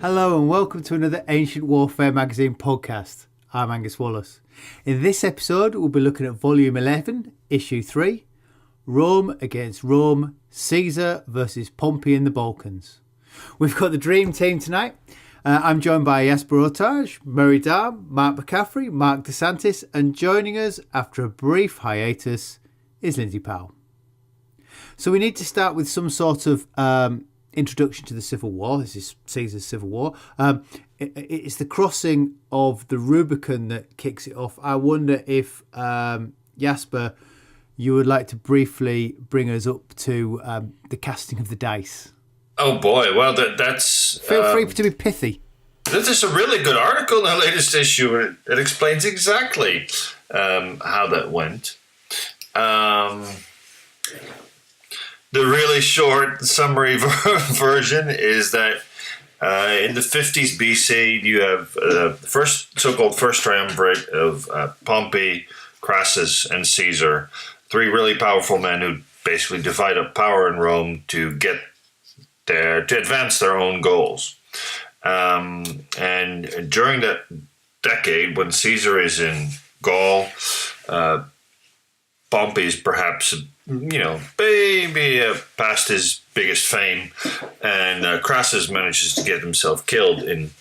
Hello and welcome to another Ancient Warfare Magazine podcast. I'm Angus Wallace. In this episode, we'll be looking at Volume 11, Issue 3, Rome against Rome, Caesar versus Pompey in the Balkans. We've got the dream team tonight. I'm joined by Jasper Oorthuys, Murray Dahm, Marc McCaffery, Marc De Santis, and joining us after a brief hiatus is Lindsay Powell. So we need to start with some sort of introduction to the Civil War. This is Caesar's Civil War. It's the crossing of the Rubicon that kicks it off. I wonder if, Jasper, you would like to briefly bring us up to the casting of the dice. Oh boy, well that's... Feel free to be pithy. This is a really good article in the latest issue. It explains exactly how that went. The really short summary version is that in the 50s BC, you have the so-called first triumvirate of Pompey, Crassus, and Caesar, three really powerful men who basically divide up power in Rome to advance their own goals. And during that decade, when Caesar is in Gaul, Pompey's perhaps, maybe past his biggest fame, and Crassus manages to get himself killed in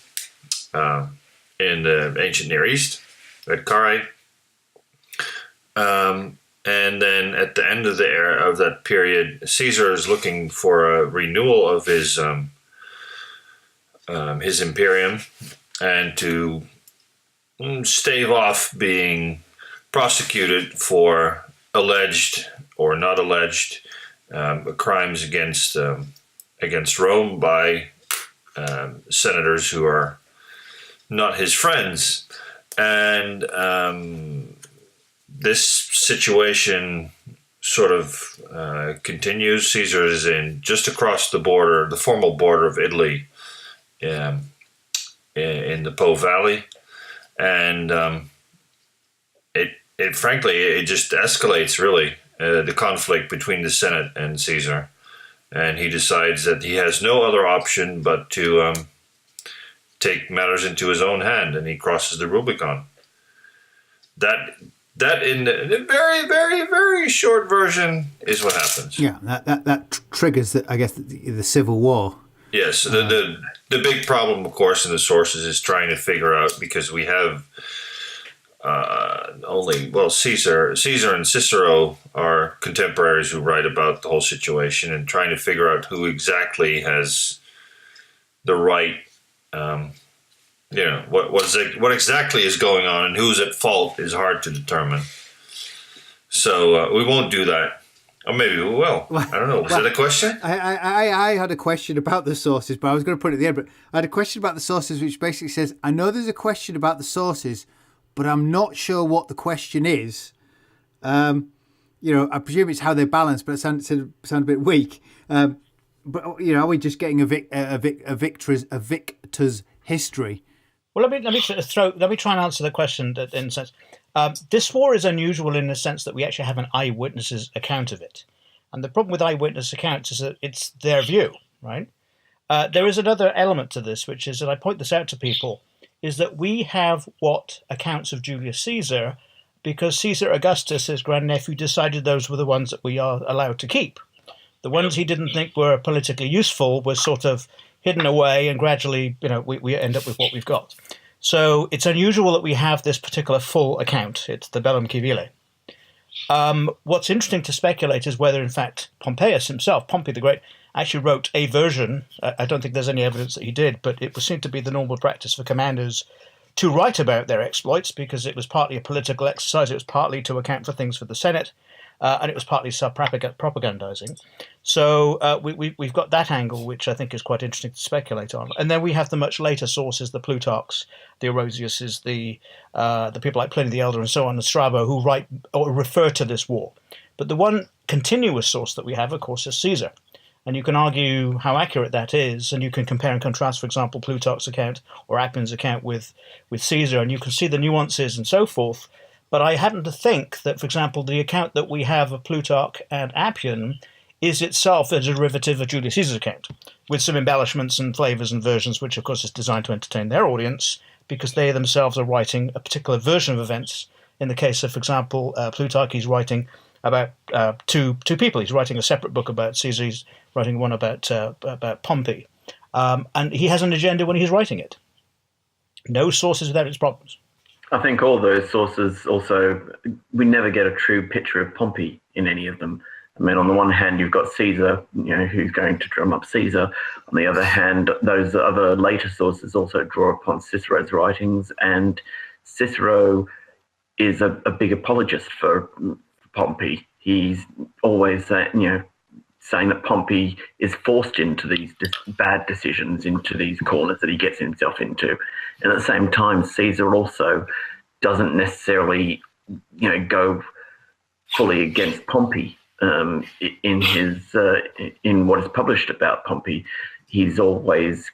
the ancient Near East at Carrhae. And then at the end of the era of that period, Caesar is looking for a renewal of his imperium and to stave off being prosecuted for alleged or not alleged crimes against Rome by senators who are not his friends. And this situation sort of continues. Caesar is in just across the border, the formal border of Italy, in the Po Valley, and it frankly just escalates really the conflict between the Senate and Caesar, and he decides that he has no other option but to take matters into his own hand, and he crosses the Rubicon. That in the very, very, very short version is what happens. Yeah, that triggers, the Civil War. Yes, the big problem, of course, in the sources is trying to figure out, because we have Caesar and Cicero are contemporaries who write about the whole situation, and trying to figure out who exactly has the right. What exactly is going on and who's at fault is hard to determine. So we won't do that. Or maybe we will. I don't know. Was that a question? I had a question about the sources, but I was going to put it at the end. But I had a question about the sources, which basically says, I know there's a question about the sources, but I'm not sure what the question is. I presume it's how they balance, but it sound a bit weak. But are we just getting a victor's history? Well, let me try and answer the question in a sense. This war is unusual in the sense that we actually have an eyewitness's account of it. And the problem with eyewitness accounts is that it's their view, right? There is another element to this, which is, and I point this out to people, is that we have what accounts of Julius Caesar because Caesar Augustus, his grandnephew, decided those were the ones that we are allowed to keep. The ones he didn't think were politically useful were sort of hidden away, and gradually, we end up with what we've got. So it's unusual that we have this particular full account. It's the Bellum Civile. What's interesting to speculate is whether, in fact, Pompeius himself, Pompey the Great, actually wrote a version. I don't think there's any evidence that he did, but it seemed to be the normal practice for commanders to write about their exploits, because it was partly a political exercise, it was partly to account for things for the Senate, and it was partly propagandizing. So we've got that angle, which I think is quite interesting to speculate on. And then we have the much later sources, the Plutarchs, the Orosiuses, the people like Pliny the Elder and so on, and Strabo, who write or refer to this war. But the one continuous source that we have, of course, is Caesar. And you can argue how accurate that is, and you can compare and contrast, for example, Plutarch's account or Appian's account with Caesar, and you can see the nuances and so forth. But I happen to think that, for example, the account that we have of Plutarch and Appian is itself a derivative of Julius Caesar's account, with some embellishments and flavours and versions, which of course is designed to entertain their audience, because they themselves are writing a particular version of events. In the case of, for example, Plutarch, he's writing about two people. He's writing a separate book about Caesar. He's writing one about Pompey. And he has an agenda when he's writing it. No sources without its problems. I think all those sources also, we never get a true picture of Pompey in any of them. I mean, on the one hand, you've got Caesar, who's going to drum up Caesar. On the other hand, those other later sources also draw upon Cicero's writings, and Cicero is a big apologist for Pompey. He's always saying that Pompey is forced into these bad decisions, into these corners that he gets himself into. And at the same time, Caesar also doesn't necessarily, go fully against Pompey in what is published about Pompey. He's always,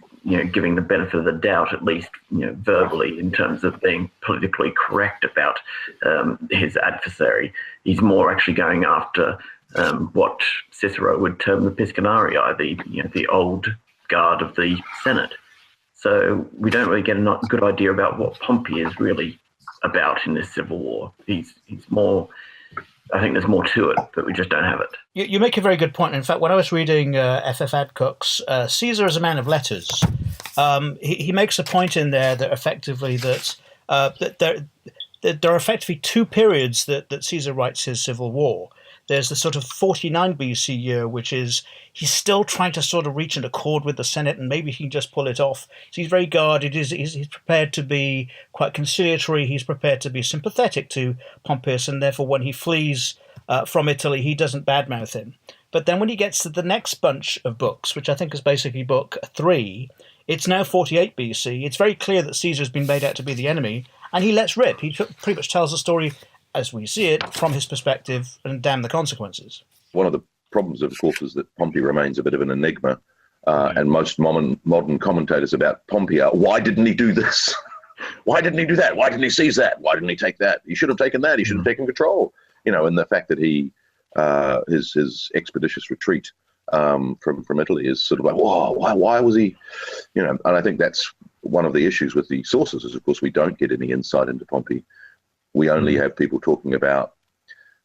giving the benefit of the doubt, at least, verbally, in terms of being politically correct about his adversary. He's more actually going after what Cicero would term the Piscinarii, the old guard of the Senate. So we don't really get a good idea about what Pompey is really about in this civil war. He's more, I think there's more to it, but we just don't have it. You make a very good point. In fact, when I was reading F.F. Adcock's Caesar is a Man of Letters, he makes a point in there that effectively that there are effectively two periods that Caesar writes his civil war. There's the sort of 49 BC year, which is he's still trying to sort of reach an accord with the Senate, and maybe he can just pull it off. So he's very guarded. He's prepared to be quite conciliatory. He's prepared to be sympathetic to Pompeius, and therefore when he flees from Italy, he doesn't badmouth him. But then when he gets to the next bunch of books, which I think is basically book 3, it's now 48 BC. It's very clear that Caesar's been made out to be the enemy, and he lets rip. He pretty much tells the story as we see it from his perspective, and damn the consequences. One of the problems, of course, is that Pompey remains a bit of an enigma, and most modern commentators about Pompey are, why didn't he do this? Why didn't he do that? Why didn't he seize that? Why didn't he take that? He should have taken that. He should have taken control. And the fact that he, his expeditious retreat from Italy is sort of like, whoa, why was he, and I think that's one of the issues with the sources is, of course, we don't get any insight into Pompey. We only have people talking about,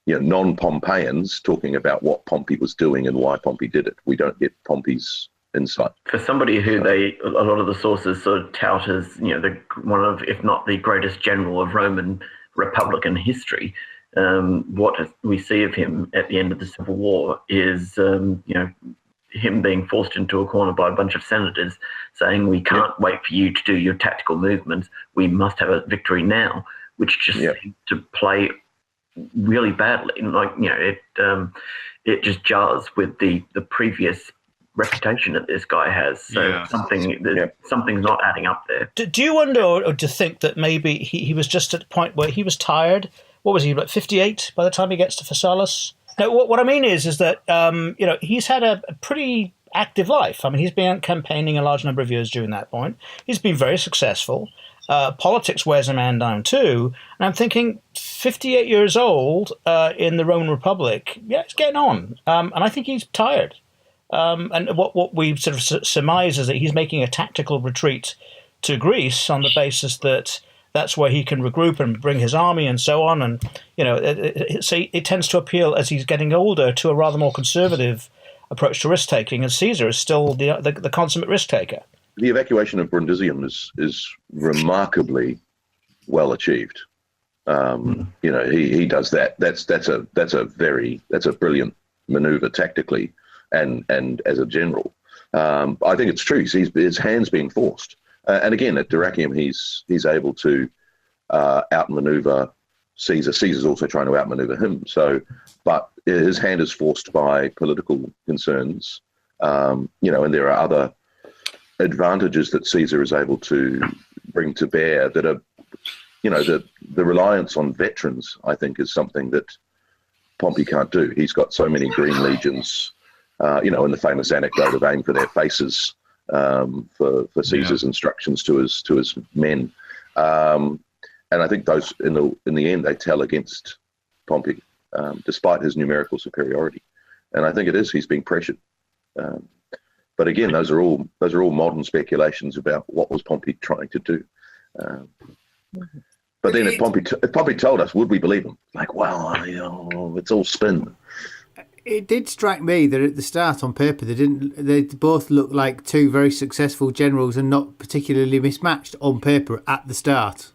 non-Pompeians talking about what Pompey was doing and why Pompey did it. We don't get Pompey's insight. For somebody who a lot of the sources sort of tout as, one of, if not the greatest general of Roman Republican history, what we see of him at the end of the Civil War is, him being forced into a corner by a bunch of senators saying, we can't wait for you to do your tactical movements. We must have a victory now, which just seemed to play really badly. Like, it just jars with the previous reputation that this guy has. So something's not adding up there. Do you wonder, or do you think that maybe he was just at the point where he was tired? What was he, about 58 by the time he gets to Pharsalus? No, what I mean is that, he's had a pretty active life. I mean, he's been campaigning a large number of years during that point. He's been very successful. Politics wears a man down too. And I'm thinking 58 years old in the Roman Republic, it's getting on. And I think he's tired. And what we sort of surmise is that he's making a tactical retreat to Greece on the basis that that's where he can regroup and bring his army and so on. And, it tends to appeal as he's getting older to a rather more conservative approach to risk-taking. And Caesar is still the consummate risk-taker. The evacuation of Brundisium is remarkably well achieved. He does that. That's a brilliant maneuver tactically and as a general. I think it's true. His hand's being forced. And again, at Dyrrhachium, he's able to outmaneuver Caesar. Caesar's also trying to outmaneuver him. So, but his hand is forced by political concerns. And there are other advantages that Caesar is able to bring to bear that are, the reliance on veterans, I think, is something that Pompey can't do. He's got so many green legions, and the famous anecdote of aim for their faces for Caesar's instructions to his men. And I think those, in the end, they tell against Pompey, despite his numerical superiority. and I think it is. He's being pressured. But again, those are all modern speculations about what was Pompey trying to do. But then if Pompey told us, would we believe him? Like, well, it's all spin. It did strike me that at the start, on paper, they both looked like two very successful generals and not particularly mismatched on paper at the start.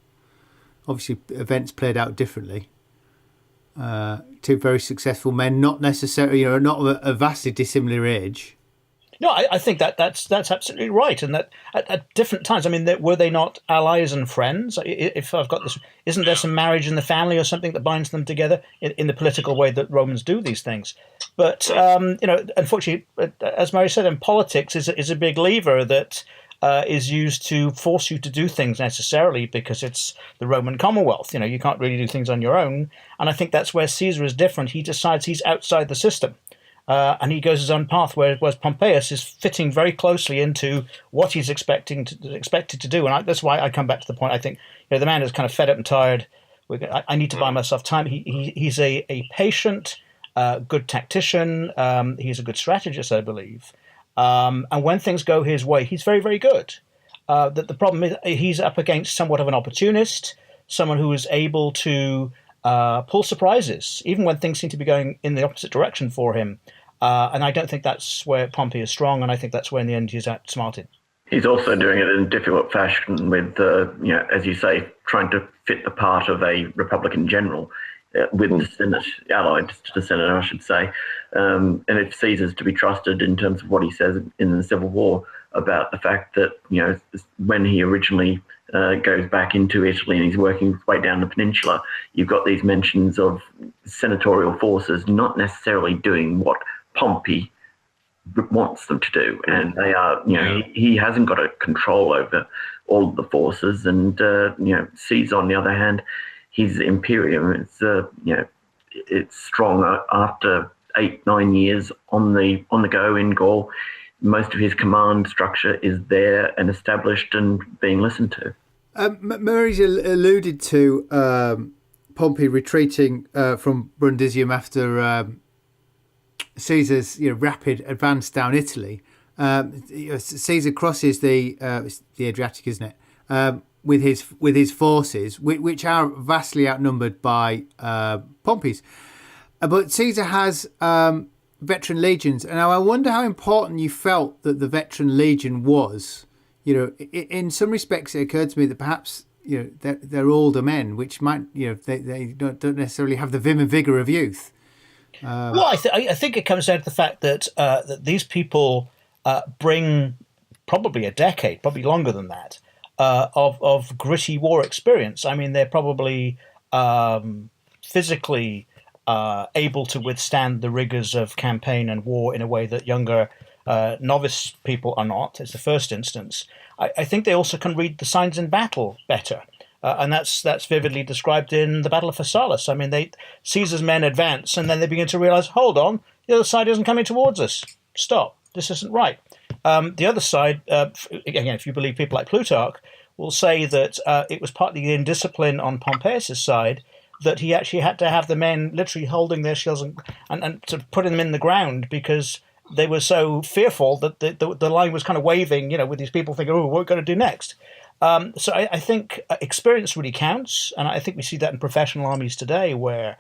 Obviously, events played out differently. Two very successful men, not necessarily, not a vastly dissimilar age. No, I think that's absolutely right, and that at different times. I mean, were they not allies and friends? If I've got this, isn't there some marriage in the family or something that binds them together in the political way that Romans do these things? But unfortunately, as Mary said, in politics is a big lever that is used to force you to do things necessarily because it's the Roman Commonwealth. You can't really do things on your own, and I think that's where Caesar is different. He decides he's outside the system. And he goes his own path, whereas Pompeius is fitting very closely into what he's expected to do. And that's why I come back to the point. I think the man is kind of fed up and tired. I need to buy myself time. He's a patient, good tactician. He's a good strategist, I believe. And when things go his way, he's very, very good. The problem is he's up against somewhat of an opportunist, someone who is able to pull surprises, even when things seem to be going in the opposite direction for him. And I don't think that's where Pompey is strong, and I think that's where in the end he's outsmarted. He's also doing it in a difficult fashion with, as you say, trying to fit the part of a Republican general with the Senate, allied to the Senate, I should say. And if Caesar's to be trusted in terms of what he says in the Civil War about the fact that, when he originally goes back into Italy and he's working his way down the peninsula, you've got these mentions of senatorial forces not necessarily doing what Pompey wants them to do, and they are, he hasn't got a control over all of the forces, and Caesar, on the other hand, his imperium, it's strong after 8-9 years on the go in Gaul. Most of his command structure is there and established and being listened to. Murray's alluded to Pompey retreating from Brundisium after Caesar's rapid advance down Italy. Caesar crosses the Adriatic, isn't it? With his forces, which are vastly outnumbered by Pompey's. But Caesar has veteran legions, and I wonder how important you felt that the veteran legion was. In some respects, it occurred to me that perhaps they're older men, which might they don't necessarily have the vim and vigor of youth. Well, I think it comes down to the fact that that these people bring probably a decade, probably longer than that, of gritty war experience. I mean, they're probably physically able to withstand the rigors of campaign and war in a way that younger novice people are not. It's the first instance. I think they also can read the signs in battle better. And that's vividly described in the Battle of Pharsalus. I mean, Caesar's men advance, and then they begin to realize, hold on, the other side isn't coming towards us. Stop. This isn't right. The other side, again, if you believe people like Plutarch, will say that it was partly the indiscipline on Pompeius' side that he actually had to have the men literally holding their shields and sort of putting them in the ground because they were so fearful that the line was kind of waving, with these people thinking, oh, what are we going to do next? So I think experience really counts, and I think we see that in professional armies today, where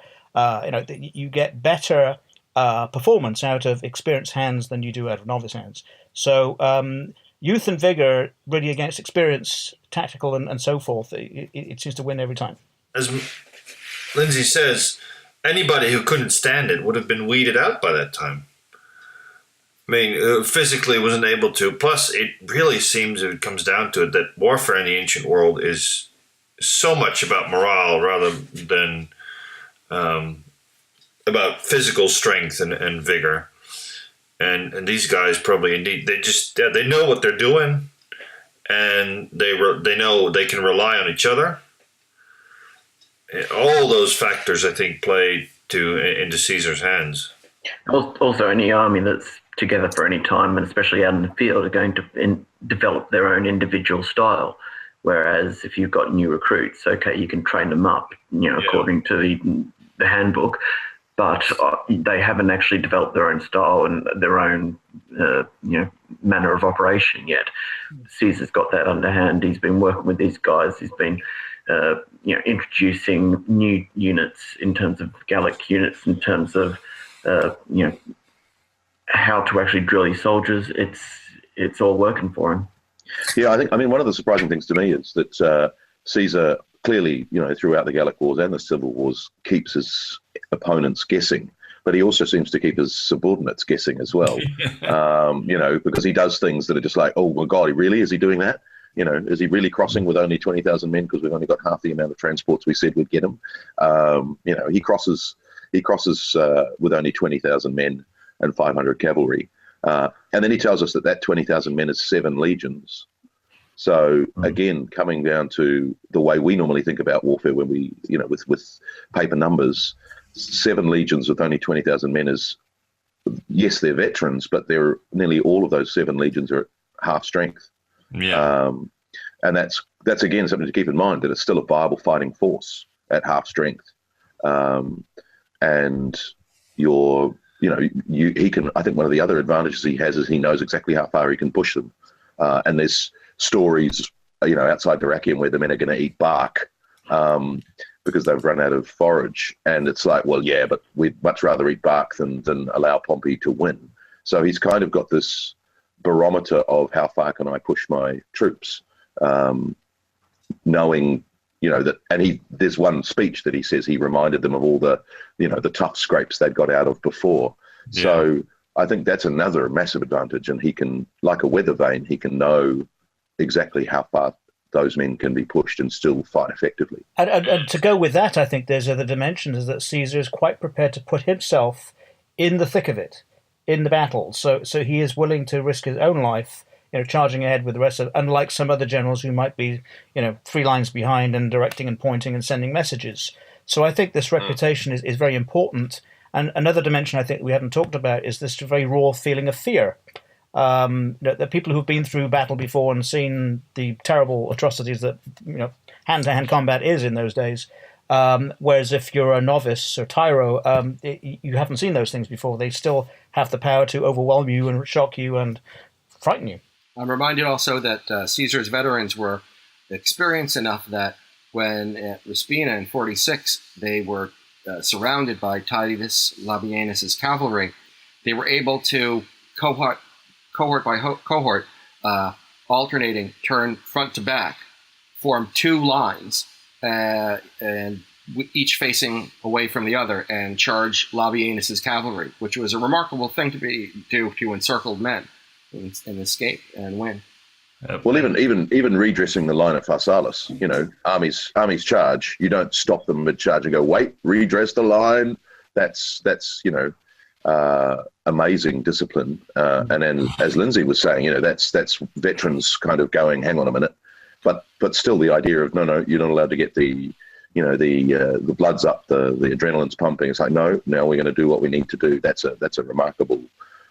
you get better performance out of experienced hands than you do out of novice hands. So youth and vigor really against experience, tactical and so forth, it seems to win every time. As Lindsay says, anybody who couldn't stand it would have been weeded out by that time. I mean, physically wasn't able to. Plus, it really seems, if it comes down to it, that warfare in the ancient world is so much about morale rather than about physical strength and vigor. And these guys probably indeed they know what they're doing, and they know they can rely on each other. All those factors, I think, play into Caesar's hands. Also, any army that's together for any time, and especially out in the field, are going to develop their own individual style. Whereas if you've got new recruits, okay, you can train them up, according to the handbook. but they haven't actually developed their own style and their own manner of operation yet. Caesar's got that underhand. He's been working with these guys. He's been introducing new units in terms of Gallic units, in terms of how to actually drill these soldiers. It's all working for him. Yeah, I mean, one of the surprising things to me is that Caesar clearly, throughout the Gallic Wars and the Civil Wars, keeps his opponents guessing, but he also seems to keep his subordinates guessing as well. Because he does things that are just like, oh my God, is he doing that? Is he really crossing with only 20,000 men because we've only got half the amount of transports we said we'd get him? He crosses with only 20,000 men and 500 cavalry. And then he tells us that 20,000 men is 7 legions. So again, coming down to the way we normally think about warfare when we, with paper numbers, 7 legions with only 20,000 men is, yes, they're veterans, but they're nearly all of those 7 legions are at half strength. Yeah. And that's again something to keep in mind, that it's still a viable fighting force at half strength. And he can, I think one of the other advantages he has is he knows exactly how far he can push them. And there's stories, outside Dyrrachium where the men are going to eat bark because they've run out of forage. And it's like, well, yeah, but we'd much rather eat bark than allow Pompey to win. So he's kind of got this barometer of how far can I push my troops, knowing, that, and there's one speech that he says he reminded them of all the, the tough scrapes they'd got out of before. Yeah. So I think that's another massive advantage. And he can, like a weather vane, he can know exactly how far those men can be pushed and still fight effectively. And to go with that, I think there's other dimensions, is that Caesar is quite prepared to put himself in the thick of it, in the battle. So he is willing to risk his own life, charging ahead with the rest of, unlike some other generals who might be, 3 lines behind and directing and pointing and sending messages. So I think this reputation is very important. And another dimension I think we haven't talked about is this very raw feeling of fear. The people who've been through battle before and seen the terrible atrocities that hand-to-hand combat is in those days. Whereas if you're a novice or tyro, you haven't seen those things before. They still have the power to overwhelm you and shock you and frighten you. I'm reminded also that Caesar's veterans were experienced enough that when at Raspina in 46, they were surrounded by Titus Labienus's cavalry, they were able to cohort by cohort, alternating, turn front to back, form 2 lines, and each facing away from the other, and charge Labienus's cavalry, which was a remarkable thing to do to encircled men and escape and win. Well, even redressing the line at Pharsalus, armies charge. You don't stop them mid-charge and go, wait, redress the line. That's amazing discipline. And then, as Lindsay was saying, that's veterans kind of going, hang on a minute, but still the idea of no, you're not allowed to get the blood's up, the adrenaline's pumping. It's like, no, now we're going to do what we need to do. That's a remarkable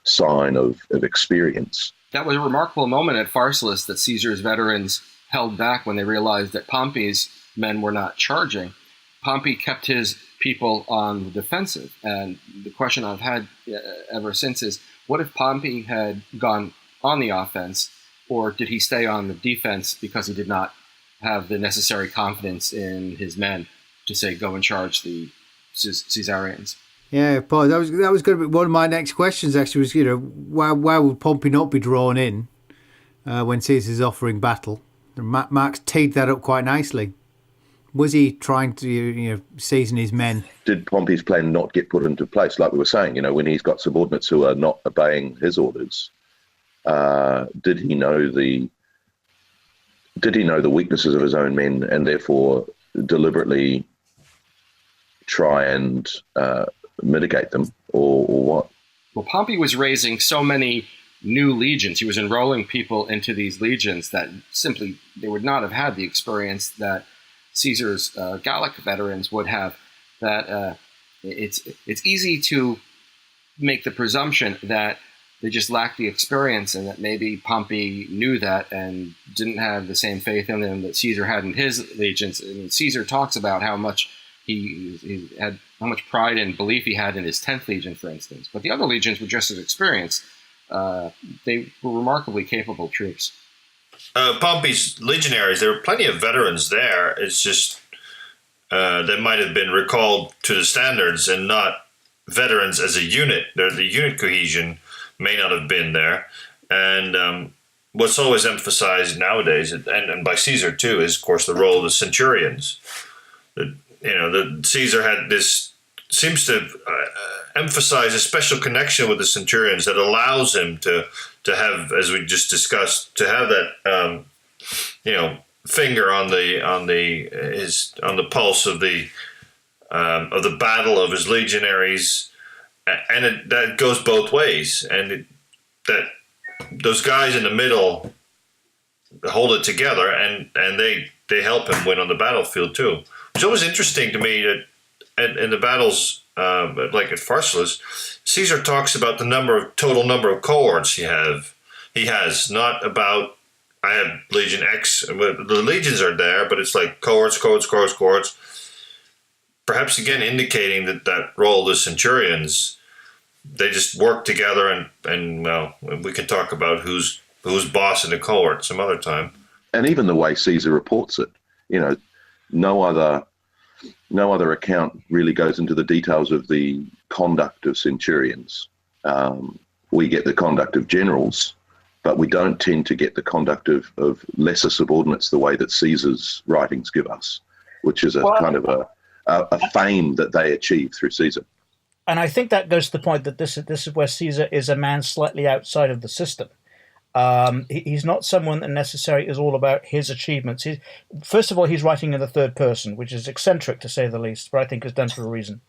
sign of experience. That was a remarkable moment at Pharsalus that Caesar's veterans held back when they realized that Pompey's men were not charging. Pompey kept his people on the defensive. And the question I've had ever since is, what if Pompey had gone on the offense, or did he stay on the defense because he did not have the necessary confidence in his men to say, go and charge the Caesarians? Yeah, Paul, that was going to be one of my next questions. Actually, was why would Pompey not be drawn in when Caesar's offering battle? Mark's teed that up quite nicely. Was he trying to season his men? Did Pompey's plan not get put into place, like we were saying? When he's got subordinates who are not obeying his orders, did he know the weaknesses of his own men and therefore deliberately try and mitigate them, or what? Well, Pompey was raising so many new legions. He was enrolling people into these legions that simply they would not have had the experience that Caesar's Gallic veterans would have. That it's easy to make the presumption that they just lacked the experience, and that maybe Pompey knew that and didn't have the same faith in them that Caesar had in his legions. And Caesar talks about how much he had pride and belief he had in his 10th Legion, for instance. But the other legions were just as experienced. They were remarkably capable troops. Pompey's legionaries, there were plenty of veterans there. It's just they might have been recalled to the standards and not veterans as a unit. The unit cohesion may not have been there. And what's always emphasized nowadays, and by Caesar too, is of course the role of the Centurions. The Caesar had this, seems to emphasize a special connection with the Centurions that allows him to have, as we just discussed, to have that finger on the pulse of the battle of his legionaries, and that goes both ways, and that those guys in the middle hold it together, and they help him win on the battlefield too. It's always interesting to me that in the battles, like at Pharsalus, Caesar talks about the total number of cohorts he has, not about I have Legion X. The legions are there, but it's like cohorts. Perhaps again indicating that role of the Centurions, they just work together, and well, we can talk about who's boss in the cohort some other time. And even the way Caesar reports it, no other account really goes into the details of the conduct of centurions. We get the conduct of generals, but we don't tend to get the conduct of lesser subordinates the way that Caesar's writings give us, which is a fame that they achieve through Caesar. And I think that goes to the point that this is where Caesar is a man slightly outside of the system. He's not someone that necessarily is all about his achievements. First of all, he's writing in the third person, which is eccentric to say the least, but I think is done for a reason.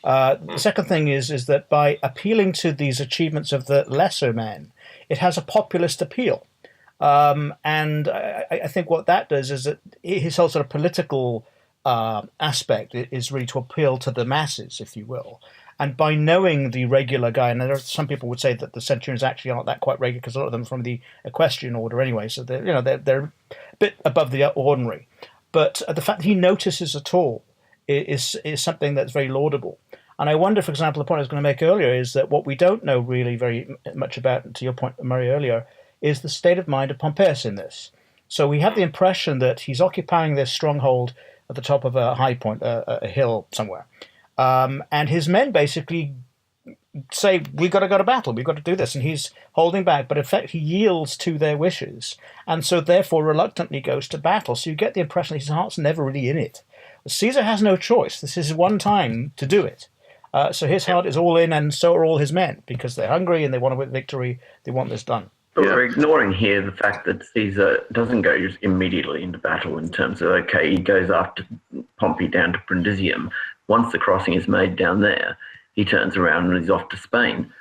The second thing is that by appealing to these achievements of the lesser men, it has a populist appeal. And I think what that does is that his whole sort of political aspect is really to appeal to the masses, if you will. And by knowing the regular guy, and there are some people would say that the Centurions actually aren't that quite regular because a lot of them are from the equestrian order anyway, so they're a bit above the ordinary. But the fact that he notices at all is something that's very laudable. And I wonder, for example, the point I was going to make earlier is that what we don't know really very much about, to your point, Murray, earlier, is the state of mind of Pompeius in this. So we have the impression that he's occupying this stronghold at the top of a high point, a hill somewhere. And his men basically say, we've got to go to battle, we've got to do this. And he's holding back, but in fact he yields to their wishes. And so therefore reluctantly goes to battle. So you get the impression that his heart's never really in it. Caesar has no choice. This is one time to do it. So his heart is all in, and so are all his men, because they're hungry and they want to win victory. They want this done. But we're ignoring here the fact that Caesar doesn't go just immediately into battle in terms of, okay, he goes after Pompey down to Brundisium. Once the crossing is made down there, he turns around and he's off to Spain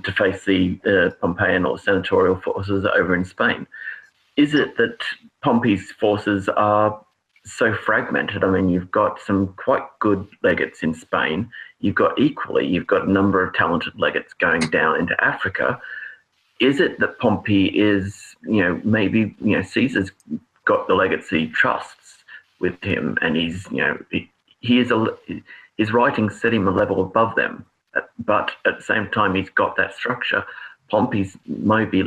to face the Pompeian or senatorial forces over in Spain. Is it that Pompey's forces are so fragmented? I mean, you've got some quite good legates in Spain. You've got a number of talented legates going down into Africa. Is it that Pompey is, maybe, Caesar's got the legates he trusts with him, and he's, his writings set him a level above them, but at the same time he's got that structure. Pompey's maybe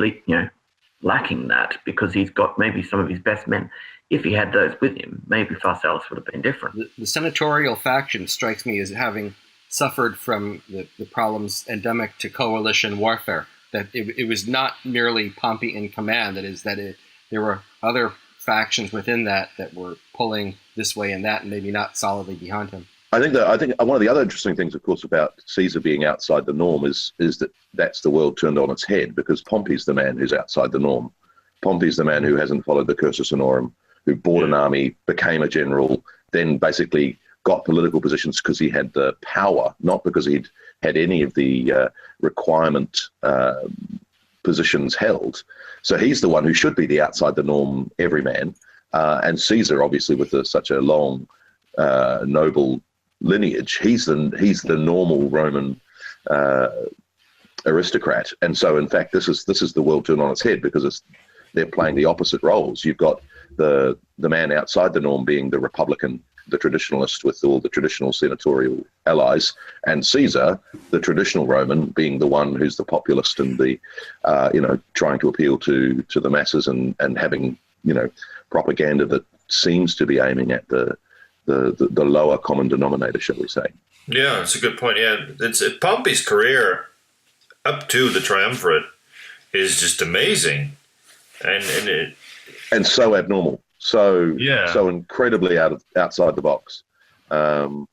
lacking that because he's got maybe some of his best men. If he had those with him, maybe Pharsalus would have been different. The senatorial faction strikes me as having suffered from the problems endemic to coalition warfare. That it was not merely Pompey in command. There were other factions within that were pulling this way and that, and maybe not solidly behind him. I think one of the other interesting things, of course, about Caesar being outside the norm is that that's the world turned on its head, because Pompey's the man who's outside the norm. Pompey's the man who hasn't followed the cursus honorum, who bought an army, became a general, then basically got political positions because he had the power, not because he'd had any of the requirement positions held. So he's the one who should be the outside the norm everyman. And Caesar, obviously, with such a long, noble lineage, he's the normal Roman aristocrat. And so, in fact, this is the world turned on its head, because they're playing the opposite roles. You've got the man outside the norm being the Republican the traditionalist with all the traditional senatorial allies, and Caesar, the traditional Roman, being the one who's the populist and the, trying to appeal to the masses and having, propaganda that seems to be aiming at the lower common denominator, shall we say. Yeah, that's a good point. Yeah, it's Pompey's career up to the triumvirate is just amazing, and so abnormal, so incredibly outside the box, and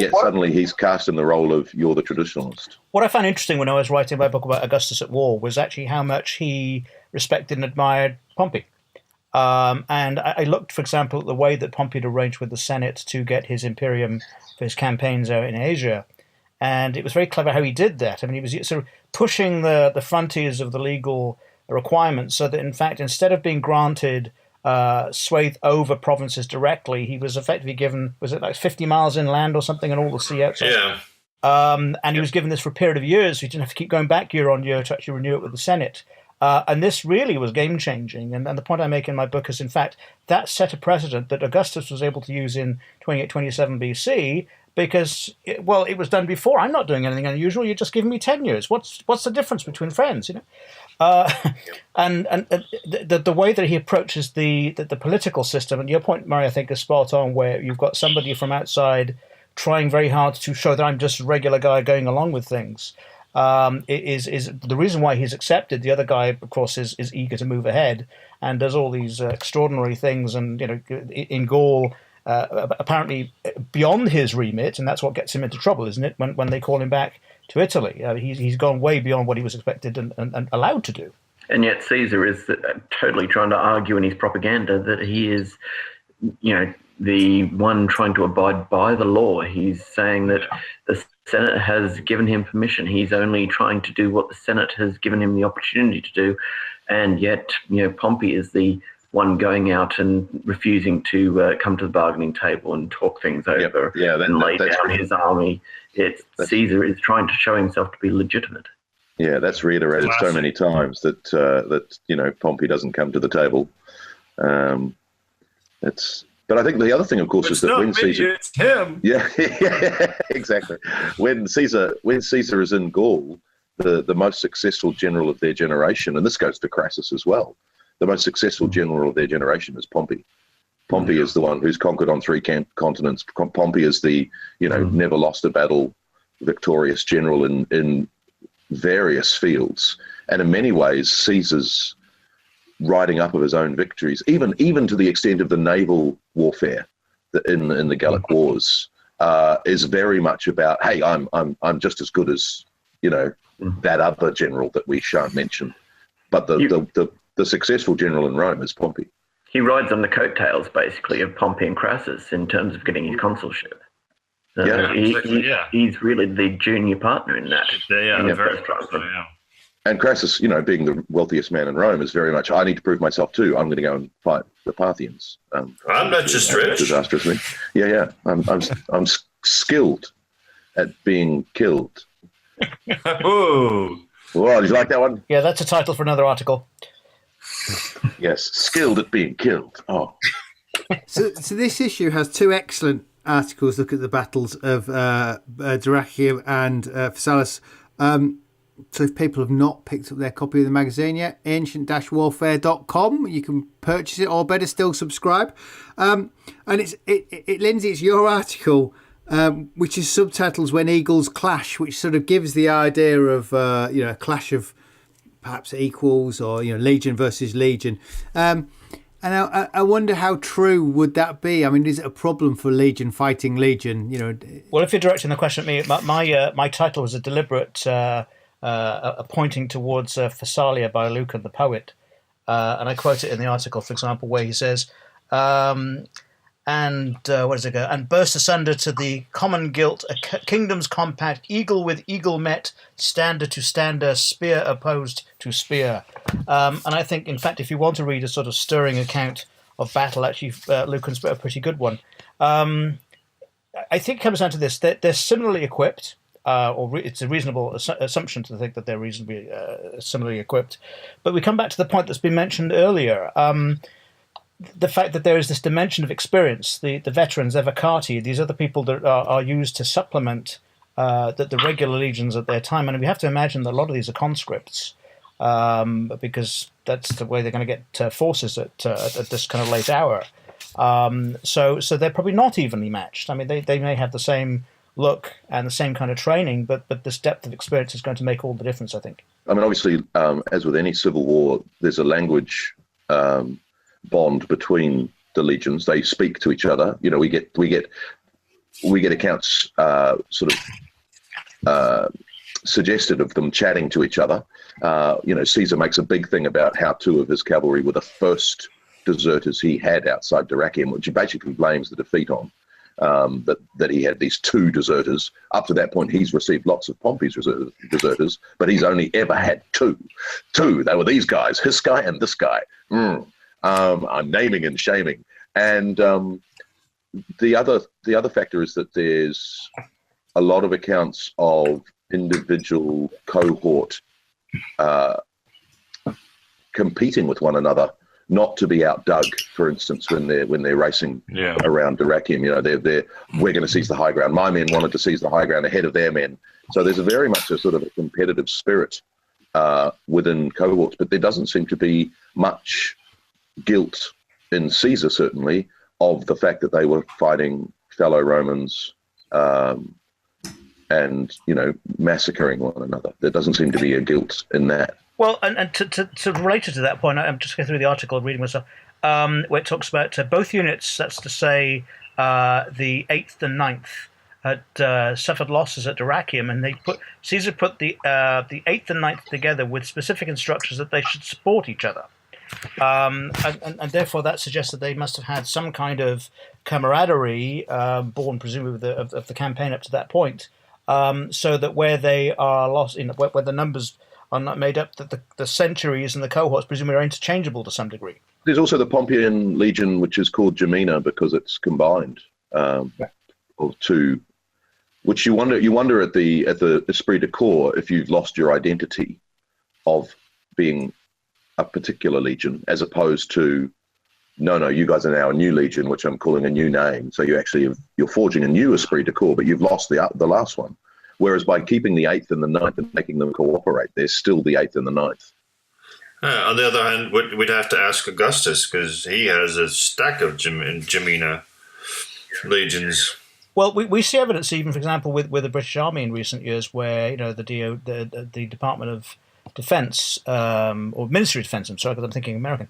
yet suddenly he's cast in the role of you're the traditionalist. What I found interesting when I was writing my book about Augustus at war was actually how much he respected and admired Pompey. And I looked, for example, at the way that Pompey had arranged with the Senate to get his imperium for his campaigns out in Asia. And it was very clever how he did that. I mean, he was sort of pushing the frontiers of the legal requirements so that, in fact, instead of being granted swathe over provinces directly, he was effectively given, was it like 50 miles inland or something, and all the sea outside? Yeah. And he was given this for a period of years. So he didn't have to keep going back year on year to actually renew it with the Senate. And this really was game-changing. And the point I make in my book is, in fact, that set a precedent that Augustus was able to use in 28-27 BC because, it was done before. I'm not doing anything unusual. You're just giving me 10 years. What's the difference between friends, And the way that he approaches the political system, and your point, Murray, I think is spot on, where you've got somebody from outside trying very hard to show that I'm just a regular guy going along with things. Is the reason why he's accepted. The other guy, of course, is eager to move ahead and does all these extraordinary things, and in Gaul, apparently beyond his remit, and that's what gets him into trouble, isn't it? When they call him back to Italy, he's gone way beyond what he was expected and allowed to do. And yet Caesar is totally trying to argue in his propaganda that he is, the one trying to abide by the law. He's saying that the Senate has given him permission. He's only trying to do what the Senate has given him the opportunity to do. And yet, Pompey is the one going out and refusing to come to the bargaining table and talk things over and lay down his army. Caesar is trying to show himself to be legitimate. Yeah, that's reiterated so many times that Pompey doesn't come to the table. But I think the other thing, of course, is that when Caesar, it's him. Yeah, exactly. When Caesar is in Gaul, the most successful general of their generation, and this goes to Crassus as well, the most successful general of their generation is Pompey. Pompey is the one who's conquered on 3 continents. Pompey is the never lost a battle, victorious general in various fields, and in many ways, Caesar's writing up of his own victories, even to the extent of the naval warfare in the Gallic Wars, is very much about, hey, I'm just as good as that other general that we shan't mention, but the successful general in Rome is Pompey. He rides on the coattails basically of Pompey and Crassus in terms of getting his consulship. He's really the junior partner in that. And Crassus, being the wealthiest man in Rome, is very much, I need to prove myself too. I'm going to go and fight the Parthians. I'm not just rich. Disastrously. Yeah. I'm skilled at being killed. Ooh. Well, did you like that one? Yeah, that's a title for another article. Yes, skilled at being killed. Oh. So this issue has 2 excellent articles. Look at the battles of Dyrrhachium and Pharsalus. So if people have not picked up their copy of the magazine yet, ancient-warfare.com, you can purchase it, or better still, subscribe. And Lindsay, it's your article, which is subtitles When Eagles Clash, which sort of gives the idea of a clash of perhaps equals, or legion versus legion. And I wonder how true would that be? I mean, is it a problem for legion fighting legion? Well, if you're directing the question at me, my title was a deliberate pointing towards Pharsalia by Lucan the poet, and I quote it in the article, for example, where he says, where does it go? And burst asunder to the common guilt, a kingdom's compact, eagle with eagle met, stander to stander, spear opposed to spear. And I think, in fact, if you want to read a sort of stirring account of battle, actually, Lucan's a pretty good one. I think it comes down to this: they're similarly equipped. It's a reasonable assumption to think that they're reasonably similarly equipped. But we come back to the point that's been mentioned earlier. the fact that there is this dimension of experience, the veterans, the vacati, these other people that are used to supplement the regular legions at their time. And we have to imagine that a lot of these are conscripts, because that's the way they're going to get forces at this kind of late hour. So they're probably not evenly matched. I mean, they may have the same look and the same kind of training, but this depth of experience is going to make all the difference, I think. I mean, obviously, as with any civil war, there's a language bond between the legions. They speak to each other. You know, we get accounts sort of suggested of them chatting to each other. You know, Caesar makes a big thing about how two of his cavalry were the first deserters he had outside Dyrrhachium, which he basically blames the defeat on. That he had these two deserters. Up to that point, he's received lots of Pompey's deserters, but he's only ever had two. They were these guys, his guy and this guy. I'm naming and shaming. And the other factor is that there's a lot of accounts of individual cohort competing with one another, not to be outdug. For instance, when they're racing around Dyrrhachium, you know, we're going to seize the high ground. My men wanted to seize the high ground ahead of their men. So there's very much a sort of a competitive spirit within cohorts, but there doesn't seem to be much guilt in Caesar, certainly, of the fact that they were fighting fellow Romans and, you know, massacring one another. There doesn't seem to be a guilt in that. Well, and to relate to that point, I'm just going through the article, reading myself, where it talks about both units, that's to say the 8th and 9th, had suffered losses at Dyrrhachium, and Caesar put the 8th and 9th together with specific instructions that they should support each other. And therefore that suggests that they must have had some kind of camaraderie, born presumably of the campaign up to that point, so that where they are lost, where the numbers are not made up, that the centuries and the cohorts presumably are interchangeable to some degree. There's also the Pompeian legion, which is called Gemina because it's combined of two. Which you wonder at the esprit de corps if you've lost your identity of being a particular legion, as opposed to no, you guys are now a new legion, which I'm calling a new name. So you're forging a new esprit de corps, but you've lost the last one. Whereas by keeping the 8th and the 9th and making them cooperate, there's still the 8th and the 9th. On the other hand, we'd have to ask Augustus, because he has a stack of Gemina legions. Well, we see evidence even, for example, with the British Army in recent years, where, you know, the Department of Defense, or Ministry of Defense, I'm sorry, because I'm thinking American,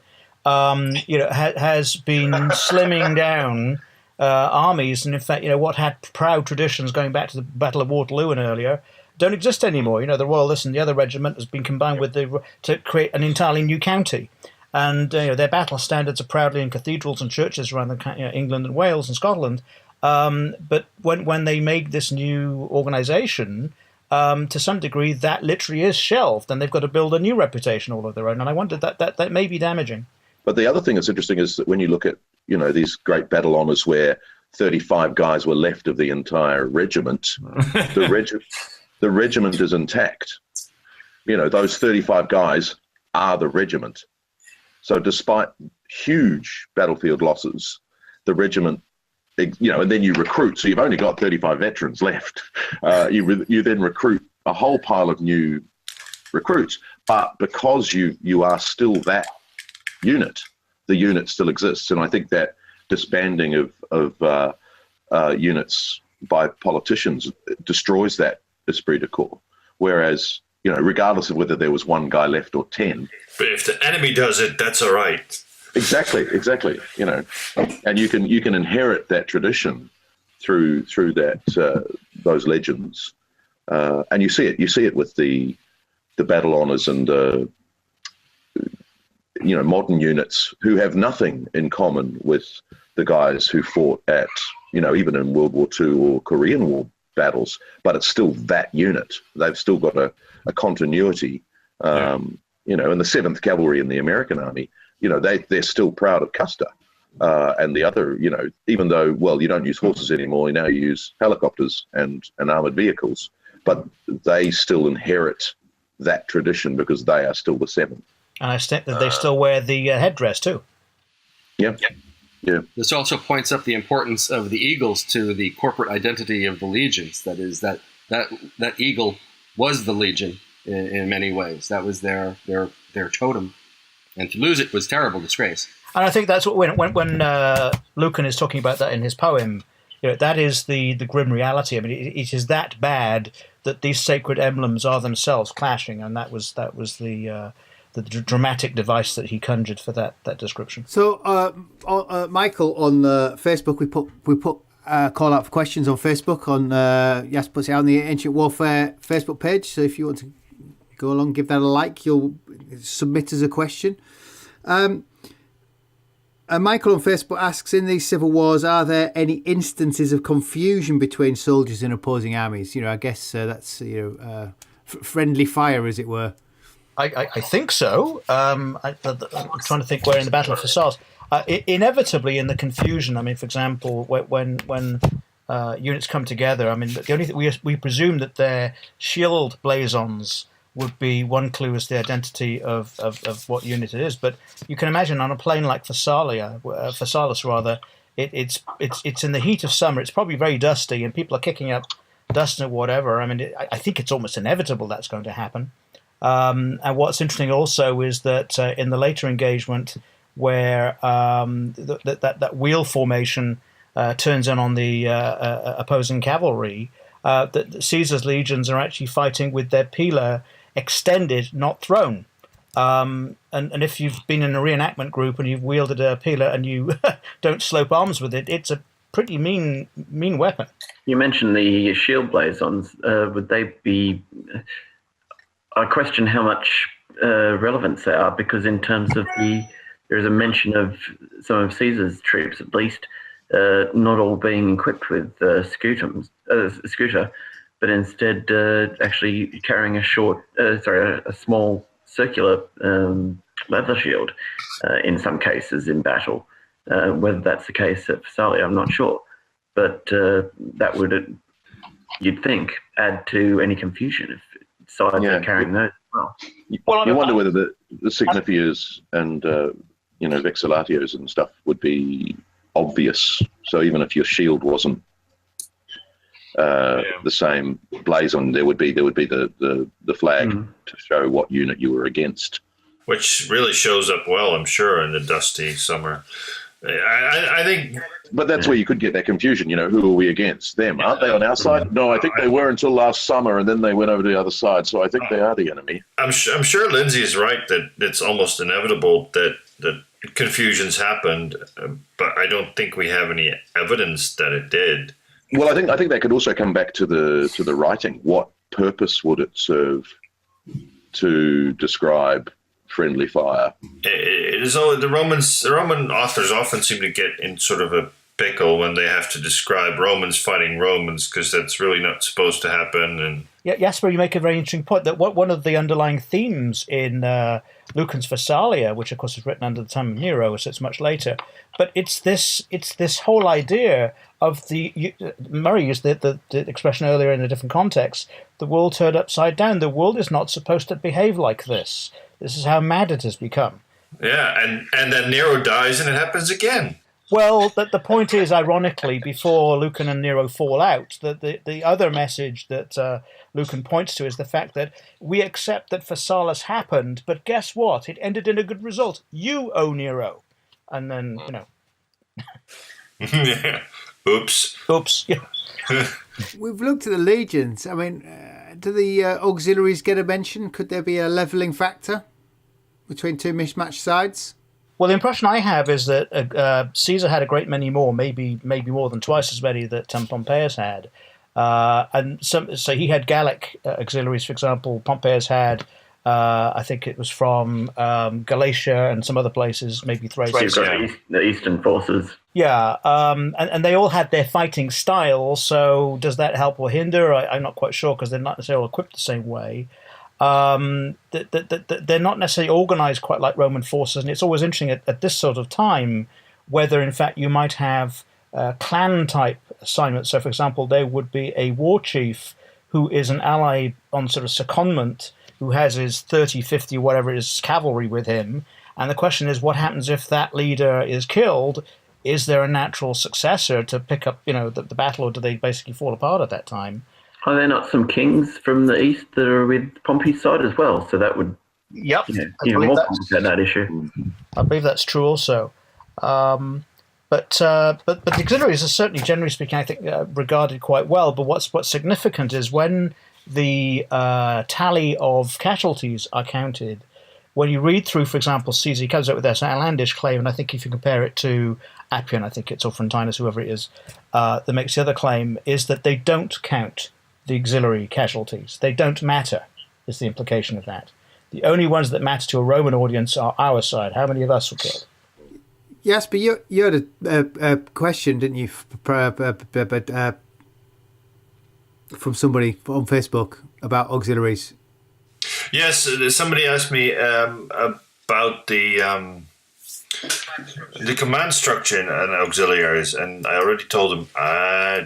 you know, has been slimming down armies, and in fact, you know, what had proud traditions going back to the Battle of Waterloo and earlier don't exist anymore. You know, the Royalists and the other regiment has been combined with to create an entirely new county, and you know, their battle standards are proudly in cathedrals and churches around England and Wales and Scotland. But when they make this new organisation, to some degree, that literally is shelved, and they've got to build a new reputation all of their own. And I wonder that may be damaging. But the other thing that's interesting is that when you look at, you know, these great battle honours where 35 guys were left of the entire regiment, the regiment is intact. You know, those 35 guys are the regiment. So despite huge battlefield losses, the regiment, you know, and then you recruit. So you've only got 35 veterans left. You then recruit a whole pile of new recruits. But because you are still that unit, the unit still exists. And I think that disbanding of units by politicians destroys that esprit de corps. Whereas, you know, regardless of whether there was one guy left or 10. But if the enemy does it, that's all right. Exactly. You know, and you can inherit that tradition through that those legends, and you see it with the battle honours and you know, modern units who have nothing in common with the guys who fought at, you know, even in World War II or Korean War battles, but it's still that unit. They've still got a continuity. You know, and the 7th Cavalry in the American Army, you know, they're still proud of Custer. And the other, you know, even though, well, you don't use horses anymore, now you use helicopters and armoured vehicles, but they still inherit that tradition because they are still the 7th. And I think that they still wear the headdress too. Yeah. This also points up the importance of the eagles to the corporate identity of the legions. That is, that eagle was the legion in many ways. That was their totem, and to lose it was terrible disgrace. And I think that's what when Lucan is talking about that in his poem, that is the grim reality. I mean, it is that bad that these sacred emblems are themselves clashing, and that was the dramatic device that he conjured for that description. So, Michael, on Facebook, we put a call out for questions on Facebook. Jasper puts it out on the Ancient Warfare Facebook page. So if you want to go along, give that a like. You'll submit us a question. Michael on Facebook asks, in these civil wars, are there any instances of confusion between soldiers in opposing armies? I guess that's friendly fire, as it were. I think so. I'm trying to think where in the Battle of Pharsalus. Inevitably, in the confusion, I mean, for example, when units come together, I mean, the only thing we presume that their shield blazons would be one clue as the identity of what unit it is. But you can imagine on a plain like Pharsalus rather, it's in the heat of summer. It's probably very dusty, and people are kicking up dust and whatever. I mean, I think it's almost inevitable that's going to happen. And what's interesting also is that in the later engagement, where that wheel formation turns in on the opposing cavalry, that Caesar's legions are actually fighting with their pila extended, not thrown. And if you've been in a reenactment group and you've wielded a pila and you don't slope arms with it, it's a pretty mean weapon. You mentioned the shield blazons. Would they be... I question how much relevance they are, because in terms of there is a mention of some of Caesar's troops, at least, not all being equipped with scooter, but instead actually carrying a small circular leather shield in some cases in battle. Whether that's the case at Pharsalia, I'm not sure, but that would, you'd think, add to any confusion if sides are carrying those as well. You wonder whether the signifiers and vexillatios and stuff would be obvious. So even if your shield wasn't the same blazon, there would be the flag to show what unit you were against, which really shows up well, I'm sure, in the dusty summer. I think, but that's where you could get that confusion. Who are we against? Them, aren't they on our side? No, I think they were until last summer, and then they went over to the other side. So I think they are the enemy. I'm sure Lindsay is right that it's almost inevitable that confusions happened, but I don't think we have any evidence that it did. Well, I think that could also come back to the writing. What purpose would it serve to describe friendly fire? It is the Roman authors often seem to get in sort of a pickle when they have to describe Romans fighting Romans, because that's really not supposed to happen. And Jasper, you make a very interesting point that one of the underlying themes in Lucan's Pharsalia, which of course was written under the time of Nero, so it's much later, but it's this whole idea of Murray used the expression earlier in a different context, the world turned upside down. The world is not supposed to behave like this. This is how mad it has become. Yeah, and then Nero dies and it happens again. Well, the point is, ironically, before Lucan and Nero fall out, the other message that Lucan points to is the fact that we accept that Pharsalus happened, but guess what? It ended in a good result. You owe Nero. And then, Yeah. Oops. Yeah. We've looked at the legions. I mean, do the auxiliaries get a mention? Could there be a levelling factor between two mismatched sides? Well, the impression I have is that Caesar had a great many more, maybe more than twice as many that Pompeius had. So he had Gallic auxiliaries, for example. Pompeius had, I think it was from Galatia and some other places, maybe Thrace. You've got the Eastern forces. Yeah, and they all had their fighting style, so does that help or hinder? I'm not quite sure, because they're not necessarily equipped the same way. They're not necessarily organized quite like Roman forces, and it's always interesting at this sort of time whether, in fact, you might have clan-type assignments. So, for example, there would be a war chief who is an ally on sort of secondment, who has his 30, 50, whatever it is, cavalry with him, And the question is, what happens if that leader is killed? Is there a natural successor to pick up, the battle, or do they basically fall apart at that time? Are there not some kings from the east that are with Pompey's side as well? So that would even more complicate that issue. I believe that's true also. But the auxiliaries are certainly, generally speaking, I think, regarded quite well. But what's significant is when the tally of casualties are counted, when you read through, for example, Caesar, he comes up with this outlandish claim, and I think if you compare it to Appian, I think it's Frontinus, whoever it is, that makes the other claim, is that they don't count the auxiliary casualties. They don't matter, is the implication of that. The only ones that matter to a Roman audience are our side. How many of us were killed? Yes, but you had a question, didn't you, from somebody on Facebook about auxiliaries? Yes, somebody asked me about the command structure and auxiliaries, and I already told them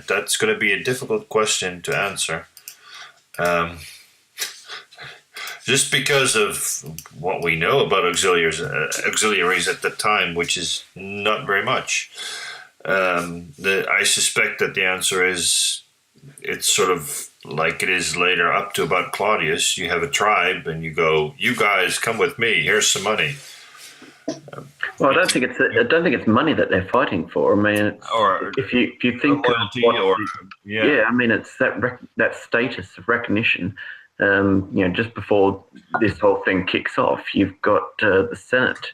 that's going to be a difficult question to answer. Just because of what we know about auxiliaries at the time, which is not very much. I suspect that the answer is it's sort of like it is later up to about Claudius. You have a tribe and you go, you guys come with me, here's some money. Well, I don't think it's money that they're fighting for. I mean, if you think loyalty, I mean, it's that status of recognition. Just before this whole thing kicks off, you've got the Senate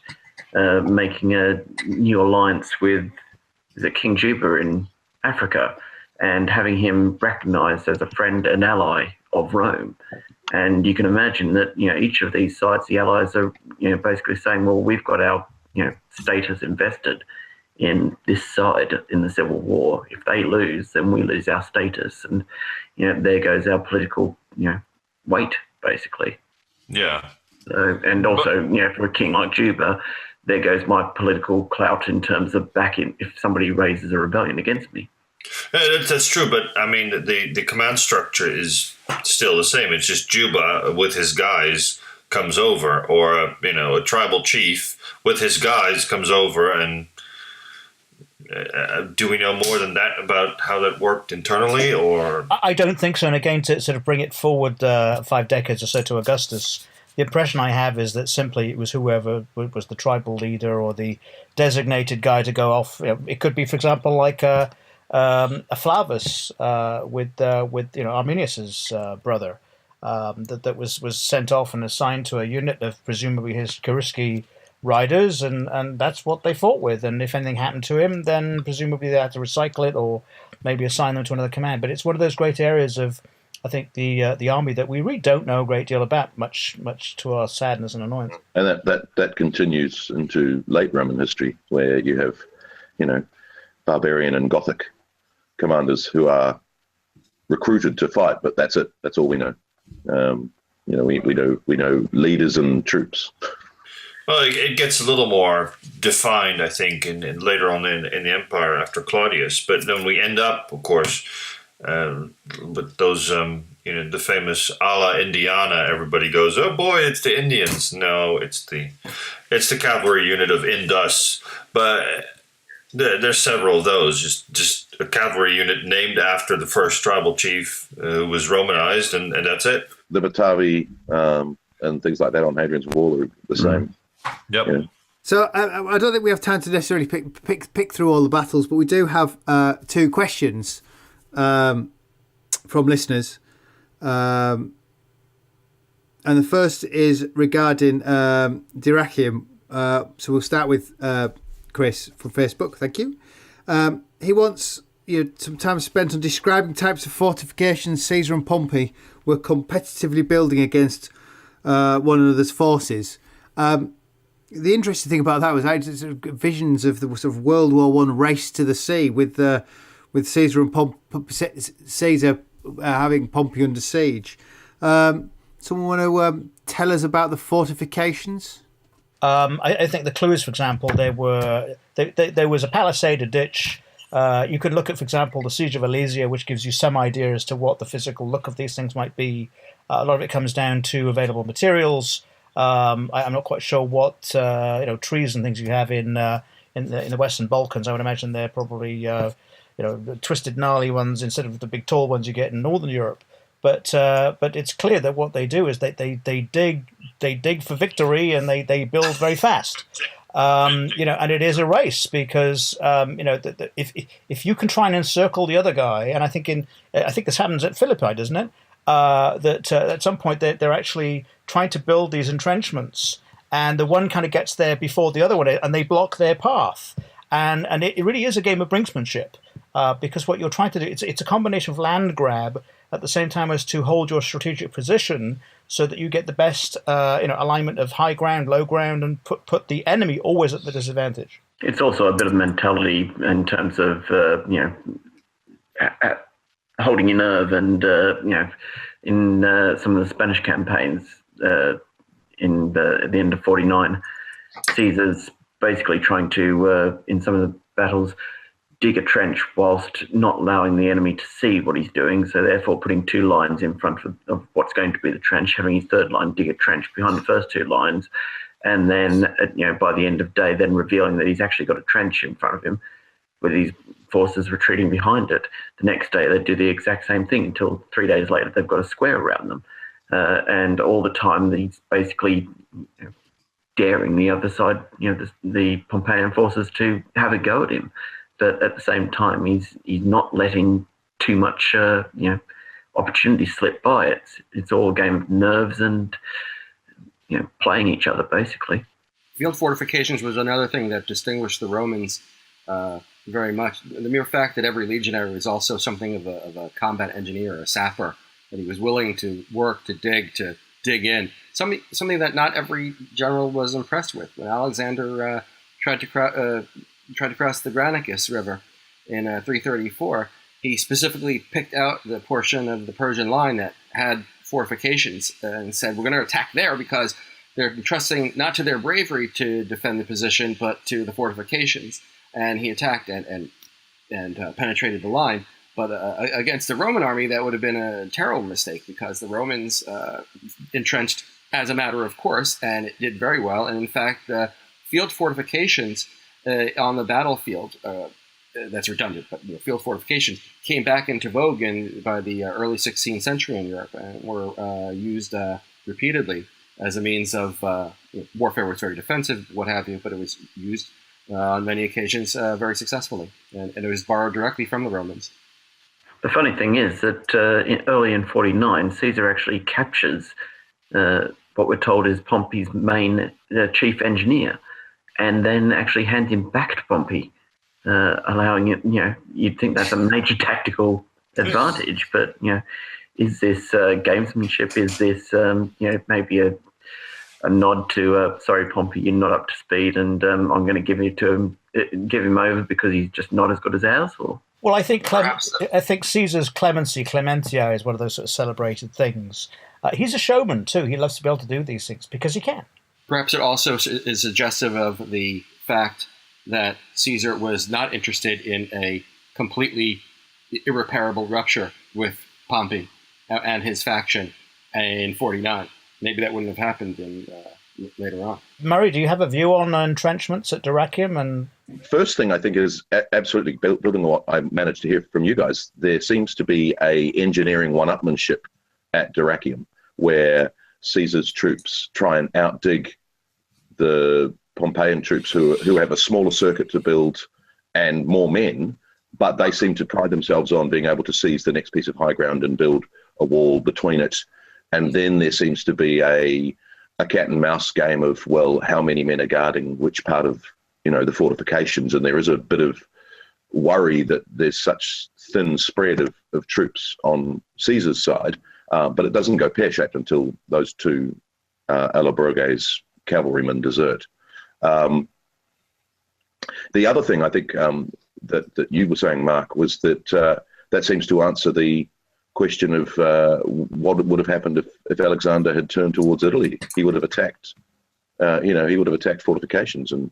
making a new alliance with King Juba in Africa, and having him recognised as a friend and ally of Rome. And you can imagine that each of these sides, the allies are basically saying, well, we've got our status invested in this side in the civil war. If they lose, then we lose our status, and there goes our political weight, basically. Yeah. And also, for a king like Juba, there goes my political clout in terms of backing if somebody raises a rebellion against me. That's true, but I mean, the command structure is still the same. It's just Juba with his guys comes over, or a tribal chief with his guys comes over, and do we know more than that about how that worked internally? Or I don't think so. And again, to sort of bring it forward 5 decades or so to Augustus, the impression I have is that simply it was whoever was the tribal leader or the designated guy to go off. It could be, for example, like a Flavus with Arminius's brother that was sent off and assigned to a unit of presumably his Chersky riders, and that's what they fought with. And if anything happened to him, then presumably they had to recycle it or maybe assign them to another command. But it's one of those great areas of, I think, the army that we really don't know a great deal about, much to our sadness and annoyance. And that continues into late Roman history, where you have, barbarian and Gothic commanders who are recruited to fight, but that's it. That's all we know. We know leaders and troops. Well, it gets a little more defined, I think, in later on in the empire after Claudius. But then we end up, of course, with those, the famous ala Indiana. Everybody goes, "Oh boy, it's the Indians." No, it's the cavalry unit of Indus. But there's several of those. Just a cavalry unit named after the first tribal chief who was Romanized, and that's it. The Batavi and things like that on Hadrian's Wall are the same. Yep. Yeah. So I don't think we have time to necessarily pick through all the battles, but we do have 2 questions from listeners. And the first is regarding Dyrrhachium. So we'll start with Chris from Facebook. Thank you. He wants some time spent on describing types of fortifications Caesar and Pompey were competitively building against one another's forces. The interesting thing about that was I had sort of visions of the sort of World War I race to the sea with Caesar and Caesar having Pompey under siege. Someone want to tell us about the fortifications? I think the clues, for example, there was a palisade, a ditch. You could look at, for example, the siege of Alesia, which gives you some idea as to what the physical look of these things might be. A lot of it comes down to available materials. I'm not quite sure what trees and things you have in the Western Balkans. I would imagine they're probably the twisted, gnarly ones instead of the big, tall ones you get in Northern Europe. But it's clear that what they do is they dig for victory, and they build very fast. And it is a race because if you can try and encircle the other guy, and I think this happens at Philippi, doesn't it? That at some point they're actually trying to build these entrenchments, and the one kind of gets there before the other one, and they block their path. And it really is a game of brinksmanship, because what you're trying to do, it's a combination of land grab at the same time as to hold your strategic position so that you get the best alignment of high ground, low ground, and put the enemy always at the disadvantage. It's also a bit of mentality in terms of holding your nerve, and in some of the Spanish campaigns at the end of 49, Caesar's basically trying to, in some of the battles, dig a trench whilst not allowing the enemy to see what he's doing, so therefore putting two lines in front of what's going to be the trench, having his third line dig a trench behind the first two lines, and then by the end of day then revealing that he's actually got a trench in front of him with his forces retreating behind it. The next day they do the exact same thing until 3 days later they've got a square around them, and all the time he's basically daring the other side, the Pompeian forces to have a go at him. But at the same time, he's not letting too much opportunity slip by. It's all a game of nerves and playing each other basically. Field fortifications was another thing that distinguished the Romans very much. The mere fact that every legionary was also something of a combat engineer, a sapper, that he was willing to work, to dig in. Something that not every general was impressed with. When Alexander tried to cross the Granicus River in 334, he specifically picked out the portion of the Persian line that had fortifications and said, we're going to attack there because they're trusting not to their bravery to defend the position, but to the fortifications. And he attacked and penetrated the line. But against the Roman army, that would have been a terrible mistake, because the Romans entrenched as a matter of course, and it did very well. And in fact, field fortifications on the battlefield, that's redundant, but field fortifications came back into vogue by the early 16th century in Europe, and were used repeatedly as a means of warfare. Was very defensive, what have you, but it was used on many occasions very successfully, and it was borrowed directly from the Romans. The funny thing is that early in 49, Caesar actually captures what we're told is Pompey's main chief engineer, and then actually hands him back to Pompey, allowing it. You'd think that's a major tactical advantage, but is this gamesmanship? Is this maybe a nod to sorry, Pompey, you're not up to speed, and I'm going to give him over because he's just not as good as ours? Or well, I think Caesar's clementia is one of those sort of celebrated things. He's a showman too. He loves to be able to do these things because he can. Perhaps it also is suggestive of the fact that Caesar was not interested in a completely irreparable rupture with Pompey and his faction in 49. Maybe that wouldn't have happened later on. Murray, do you have a view on entrenchments at Dyrrhachium? And first thing I think is absolutely building on what I managed to hear from you guys. There seems to be a engineering one-upmanship at Dyrrhachium, where Caesar's troops try and outdig the Pompeian troops who have a smaller circuit to build and more men, but they seem to pride themselves on being able to seize the next piece of high ground and build a wall between it. And then there seems to be a cat and mouse game of, well, how many men are guarding which part of the fortifications, and there is a bit of worry that there's such thin spread of troops on Caesar's side. But it doesn't go pear-shaped until those two Allobroges cavalrymen desert. The other thing I think that you were saying, Mark, was that that seems to answer the question of what would have happened if Alexander had turned towards Italy. He would have attacked, he would have attacked fortifications, and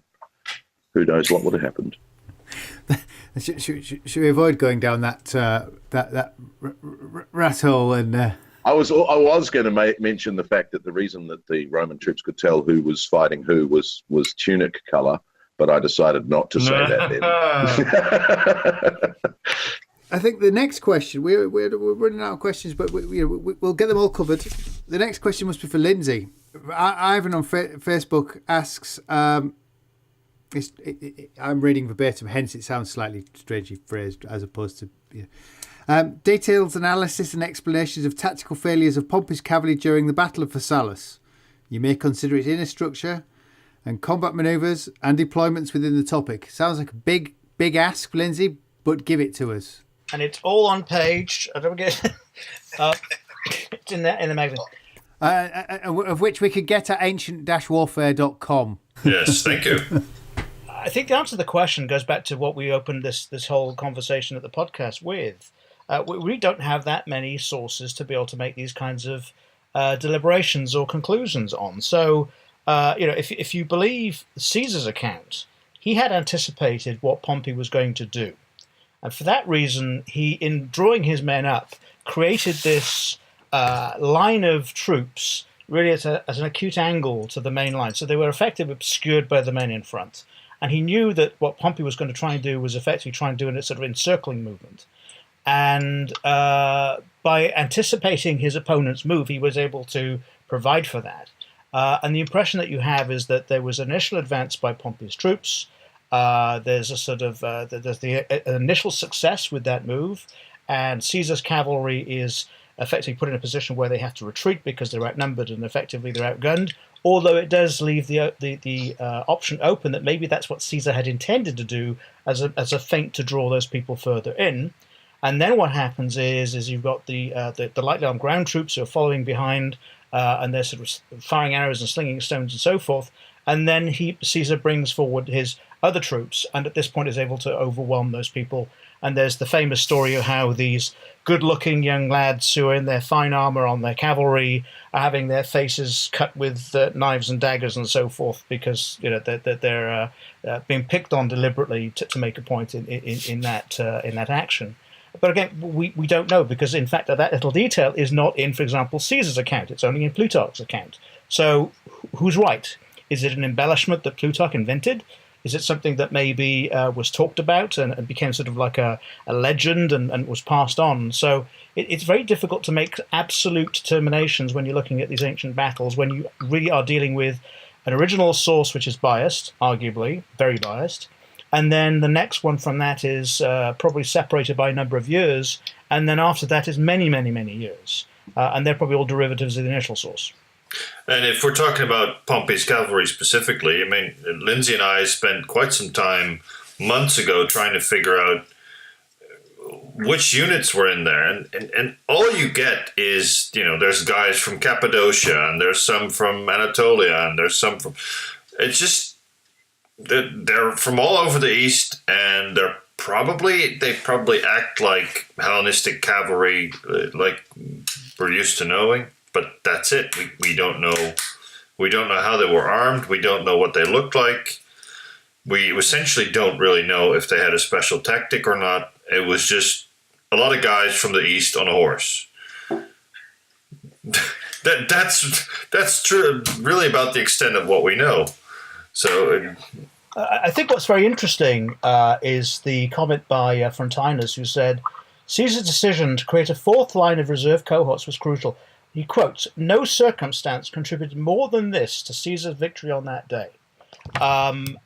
who knows what would have happened. Should we avoid going down that rat hole and I was going to mention the fact that the reason that the Roman troops could tell who was fighting who was tunic color, but I decided not to say that then. I think the next question, we're running out of questions, but we'll get them all covered. The next question must be for Lindsay. Ivan on Facebook asks, I'm reading verbatim, hence it sounds slightly strangely phrased as opposed to... details, analysis and explanations of tactical failures of Pompey's cavalry during the Battle of Pharsalus. You may consider its inner structure and combat manoeuvres and deployments within the topic. Sounds like a big ask, Lindsay, but give it to us. And it's all on page. I don't get it's in the magazine. Of which we could get at ancient-warfare.com. Yes, thank you. I think the answer to the question goes back to what we opened this whole conversation at the podcast with. We don't have that many sources to be able to make these kinds of deliberations or conclusions on. So, if you believe Caesar's account, he had anticipated what Pompey was going to do. And for that reason, he, in drawing his men up, created this line of troops really as an acute angle to the main line. So they were effectively obscured by the men in front. And he knew that what Pompey was going to try and do was effectively try and do a sort of encircling movement. And by anticipating his opponent's move, he was able to provide for that. And the impression that you have is that there was an initial advance by Pompey's troops. There's a sort of there's the initial success with that move, and Caesar's cavalry is effectively put in a position where they have to retreat because they're outnumbered and effectively they're outgunned. Although it does leave the option open that maybe that's what Caesar had intended to do as a feint to draw those people further in. And then what happens is you've got the lightly armed ground troops who are following behind, and they're sort of firing arrows and slinging stones and so forth. And then Caesar brings forward his other troops, and at this point is able to overwhelm those people. And there's the famous story of how these good-looking young lads who are in their fine armor on their cavalry are having their faces cut with knives and daggers and so forth because they're being picked on deliberately to make a point in that action. But again, we don't know because, in fact, that little detail is not in, for example, Caesar's account. It's only in Plutarch's account. So who's right? Is it an embellishment that Plutarch invented? Is it something that maybe was talked about and became sort of like a legend and was passed on? So it's very difficult to make absolute determinations when you're looking at these ancient battles, when you really are dealing with an original source which is biased, arguably, very biased, and then the next one from that is probably separated by a number of years, and then after that is many, many, many years. And they're probably all derivatives of the initial source. And if we're talking about Pompey's cavalry specifically, I mean, Lindsay and I spent quite some time months ago trying to figure out which units were in there. And all you get is, there's guys from Cappadocia and there's some from Anatolia and there's some from... It's just, they're from all over the East and they probably act like Hellenistic cavalry like we're used to knowing. But that's it. We don't know. We don't know how they were armed. We don't know what they looked like. We essentially don't really know if they had a special tactic or not. It was just a lot of guys from the east on a horse. That's true. Really, about the extent of what we know. So, I think what's very interesting is the comment by Frontinus, who said, "Caesar's decision to create a fourth line of reserve cohorts was crucial." He quotes, "No circumstance contributed more than this to Caesar's victory on that day." And,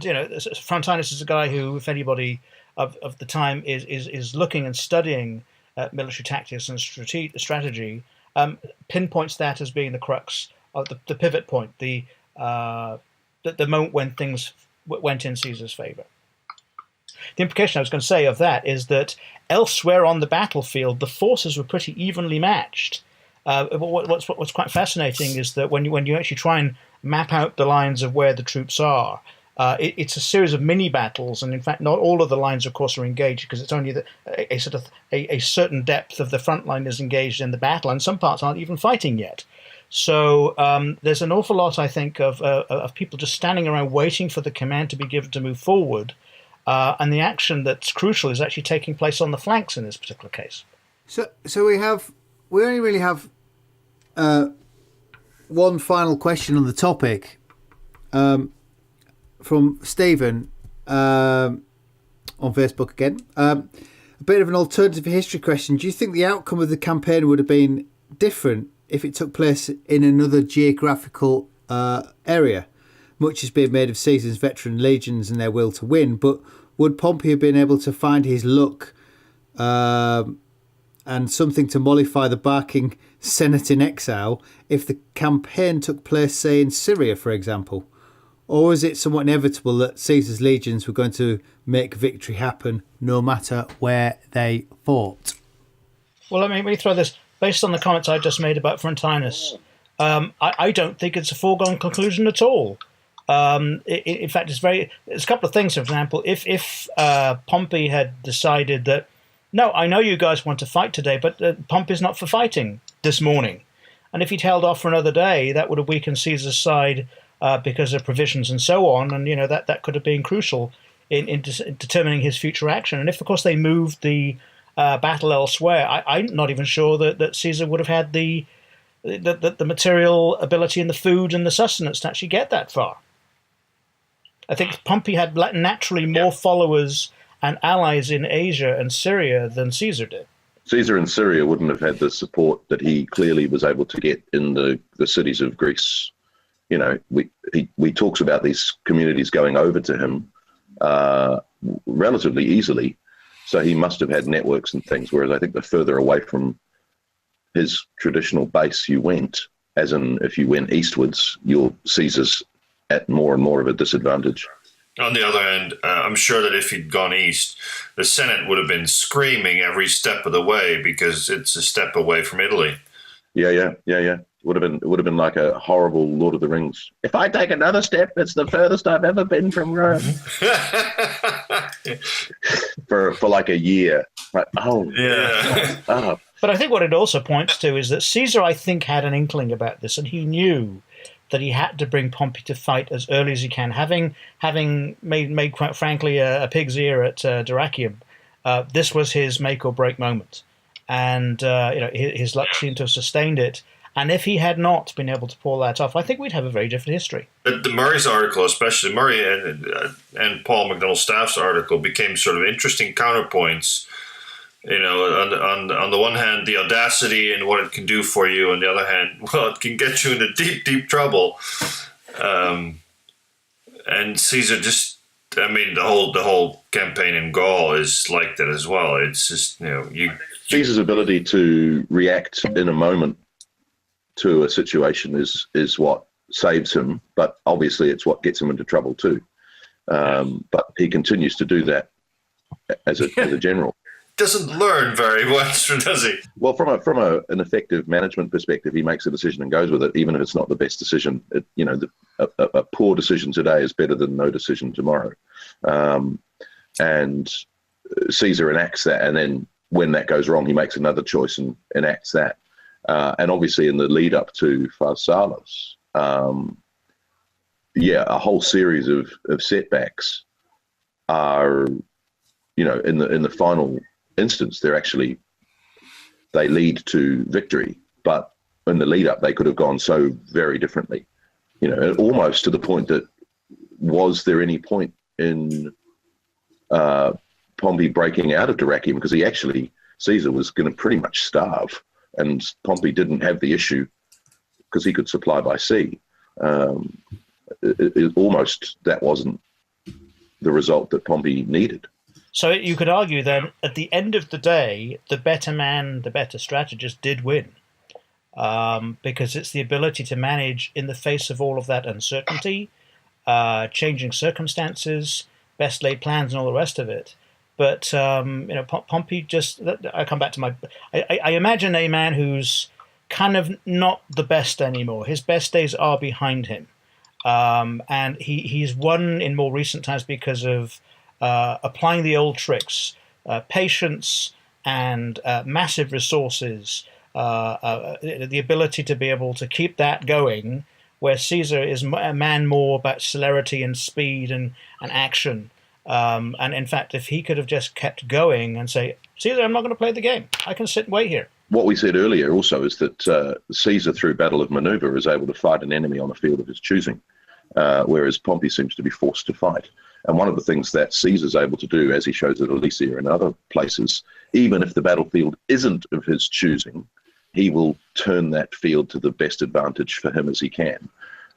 Frontinus is a guy who, if anybody of the time is looking and studying military tactics and strategy, pinpoints that as being the crux of the pivot point, the moment when things went in Caesar's favor. The implication I was going to say of that is that elsewhere on the battlefield, the forces were pretty evenly matched. What's quite fascinating is that when you actually try and map out the lines of where the troops are, it's a series of mini battles, and in fact, not all of the lines, of course, are engaged because it's only a certain depth of the front line is engaged in the battle, and some parts aren't even fighting yet. So there's an awful lot, I think, of people just standing around waiting for the command to be given to move forward, and the action that's crucial is actually taking place on the flanks in this particular case. So we have we only really have one final question on the topic from Stephen on Facebook again. A bit of an alternative history question. Do you think the outcome of the campaign would have been different if it took place in another geographical area? Much has been made of Caesar's veteran legions and their will to win, but would Pompey have been able to find his luck and something to mollify the barking Senate in exile if the campaign took place, say, in Syria, for example? Or was it somewhat inevitable that Caesar's legions were going to make victory happen no matter where they fought? Well, let me throw this. Based on the comments I just made about Frontinus, I don't think it's a foregone conclusion at all. In fact, it's a couple of things. For example, if Pompey had decided that, no, I know you guys want to fight today, but Pompey's not for fighting this morning. And if he'd held off for another day, that would have weakened Caesar's side because of provisions and so on. And, that could have been crucial in determining his future action. And if, of course, they moved the battle elsewhere, I'm not even sure that Caesar would have had the material ability and the food and the sustenance to actually get that far. I think Pompey had naturally more followers and allies in Asia and Syria than Caesar did. Caesar in Syria wouldn't have had the support that he clearly was able to get in the cities of Greece. He talks about these communities going over to him relatively easily, so he must have had networks and things, whereas I think the further away from his traditional base you went, as in if you went eastwards, your Caesar's at more and more of a disadvantage. On the other hand, I'm sure that if he'd gone east, the Senate would have been screaming every step of the way because it's a step away from Italy. Yeah. Would have been like a horrible Lord of the Rings. If I take another step, it's the furthest I've ever been from Rome. for like a year. Like, oh yeah. Oh. But I think what it also points to is that Caesar, I think, had an inkling about this, and he knew that he had to bring Pompey to fight as early as he can. Having made quite frankly a pig's ear at Dyrrhachium, this was his make or break moment, and his luck seemed to have sustained it. And if he had not been able to pull that off, I think we'd have a very different history. The Murray's article, especially Murray and Paul McDonnell Staff's article, became sort of interesting counterpoints. On the one hand, the audacity and what it can do for you. On the other hand, well, it can get you into deep, deep trouble. And Caesar the whole campaign in Gaul is like that as well. It's just, Caesar's ability to react in a moment to a situation is what saves him, but obviously it's what gets him into trouble too. But he continues to do that as a general. Doesn't learn very much, does he? Well, from an effective management perspective, he makes a decision and goes with it, even if it's not the best decision. A poor decision today is better than no decision tomorrow. And Caesar enacts that, and then when that goes wrong, he makes another choice and enacts that. And obviously, in the lead up to Pharsalus, a whole series of setbacks are, in the final instance, they lead to victory, but in the lead up they could have gone so very differently, almost to the point that, was there any point in Pompey breaking out of Dyrrhachium, because Caesar was going to pretty much starve, and Pompey didn't have the issue because he could supply by sea. Almost that wasn't the result that Pompey needed. So you could argue then, at the end of the day, the better man, the better strategist did win, because it's the ability to manage in the face of all of that uncertainty, changing circumstances, best laid plans, and all the rest of it. But Pompey just. I come back to I imagine a man who's kind of not the best anymore. His best days are behind him, and he's won in more recent times because of applying the old tricks, patience and massive resources, the ability to be able to keep that going, where Caesar is a man more about celerity and speed and action. And in fact, if he could have just kept going and say, Caesar, I'm not going to play the game. I can sit and wait here. what we said earlier also is that Caesar, through battle of maneuver, is able to fight an enemy on a field of his choosing, whereas Pompey seems to be forced to fight. And one of the things that Caesar's able to do, as he shows at Alesia and other places, even if the battlefield isn't of his choosing, he will turn that field to the best advantage for him as he can.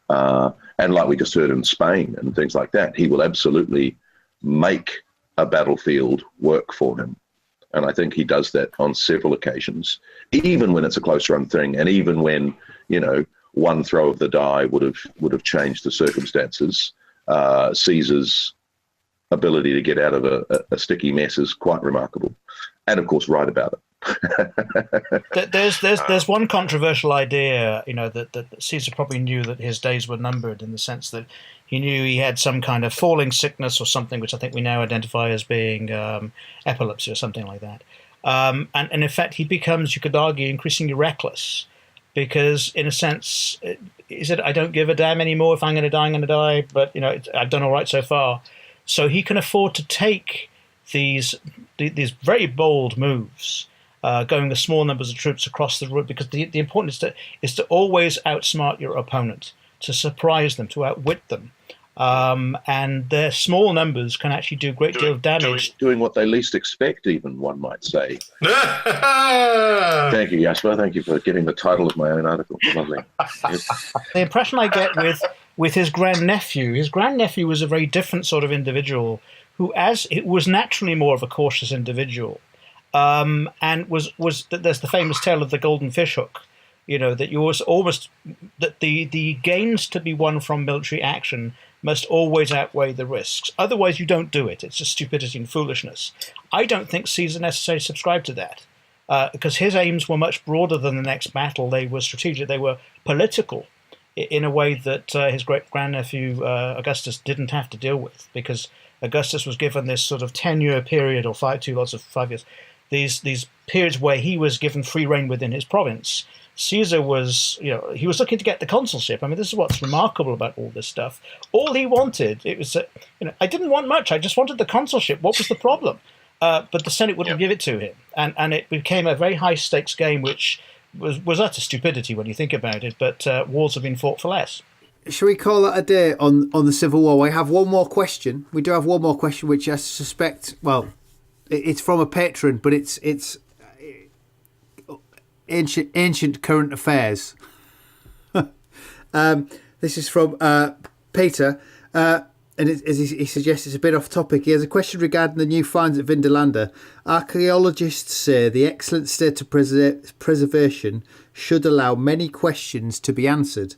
And like we just heard in Spain and things like that, he will absolutely make a battlefield work for him. And I think he does that on several occasions, even when it's a close run thing, and even when, one throw of the die would have changed the circumstances. Caesar's ability to get out of a sticky mess is quite remarkable, and of course, write about it. There's one controversial idea, that Caesar probably knew that his days were numbered, in the sense that he knew he had some kind of falling sickness or something, which I think we now identify as being epilepsy or something like that. And in fact, he becomes, you could argue, increasingly reckless, because in a sense, he said, I don't give a damn anymore. If I'm going to die, I'm going to die. But, I've done all right so far. So he can afford to take these very bold moves, going with small numbers of troops across the route, because the important is to always outsmart your opponent, to surprise them, to outwit them. And their small numbers can actually do a great deal of damage. Doing what they least expect, even, one might say. Thank you, Jasper. Thank you for getting the title of my own article. Lovely. Yes. The impression I get with his grandnephew was a very different sort of individual, who was naturally more of a cautious individual, and was there's the famous tale of the golden fishhook, that you almost that the gains to be won from military action must always outweigh the risks. Otherwise, you don't do it. It's just stupidity and foolishness. I don't think Caesar necessarily subscribed to that, because his aims were much broader than the next battle. They were strategic. They were political, in a way that his great-grandnephew Augustus didn't have to deal with, because Augustus was given this sort of 10-year period, or 5 years, these periods where he was given free rein within his province. Caesar was, he was looking to get the consulship. I mean, this is what's remarkable about all this stuff. All he wanted, it was, I didn't want much. I just wanted the consulship. What was the problem? But the Senate wouldn't give it to him. And it became a very high-stakes game, which was utter stupidity when you think about it. But wars have been fought for less. Shall we call that a day on the Civil War? I have one more question. We do have one more question, which I suspect, well, it's from a patron, but it's ancient current affairs. This is from Peter, and as he suggests, it's a bit off topic. He has a question regarding the new finds at Vindolanda. Archaeologists say the excellent state of preservation should allow many questions to be answered.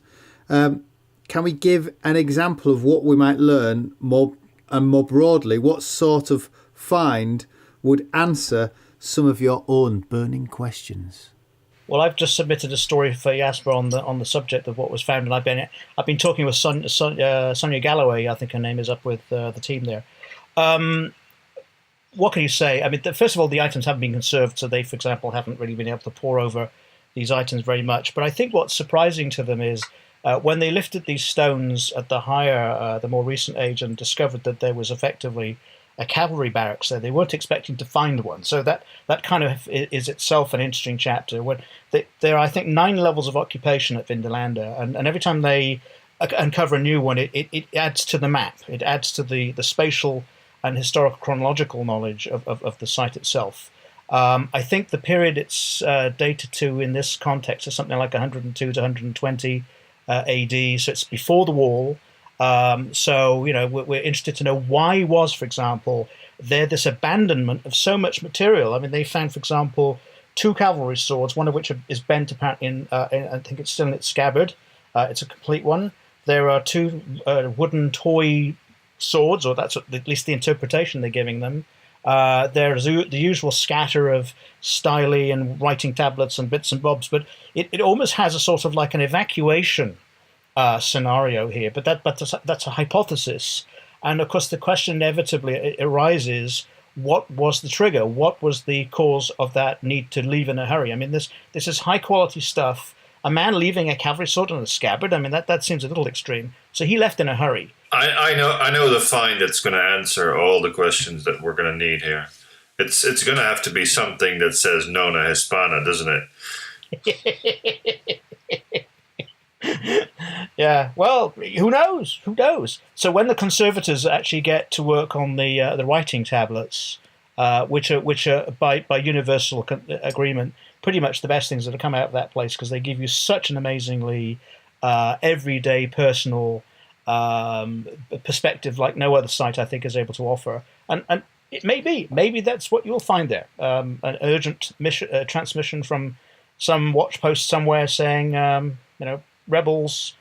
Can we give an example of what we might learn more broadly? What sort of find would answer some of your own burning questions? Well, I've just submitted a story for Jasper on the subject of what was found, and I've been talking with Sonia Galloway, I think her name is, up with the team there. What can you say? I mean, first of all, the items haven't been conserved, so they, for example, haven't really been able to pore over these items very much. But I think what's surprising to them is when they lifted these stones at the more recent age, and discovered that there was effectively a cavalry barracks there, they weren't expecting to find one. So that kind of is itself an interesting chapter. When there are, I think, 9 levels of occupation at Vindolanda, and every time they uncover a new one, it adds to the map. It adds to the spatial and historical chronological knowledge of the site itself. I think the period it's dated to in this context is something like 102 to 120 AD, so it's before the wall. So, we're interested to know why was, for example, there this abandonment of so much material. I mean, they found, for example, 2 cavalry swords, one of which is bent apparently in I think it's still in its scabbard. It's a complete one. There are 2 wooden toy swords, or that's at least the interpretation they're giving them. There's the usual scatter of styli and writing tablets and bits and bobs, but it almost has a sort of like an evacuation scenario here, but that's a hypothesis. And of course, the question inevitably arises: what was the trigger? What was the cause of that need to leave in a hurry? I mean, this is high quality stuff. A man leaving a cavalry sword in a scabbard, I mean, that seems a little extreme. So he left in a hurry. I know the find that's going to answer all the questions that we're going to need here. It's going to have to be something that says Nona Hispana, doesn't it? Yeah, well, who knows? Who knows? So when the conservators actually get to work on the writing tablets, which are by universal agreement, pretty much the best things that have come out of that place, because they give you such an amazingly everyday, personal perspective like no other site I think is able to offer. And it maybe that's what you'll find there. An urgent transmission from some watch post somewhere saying, rebels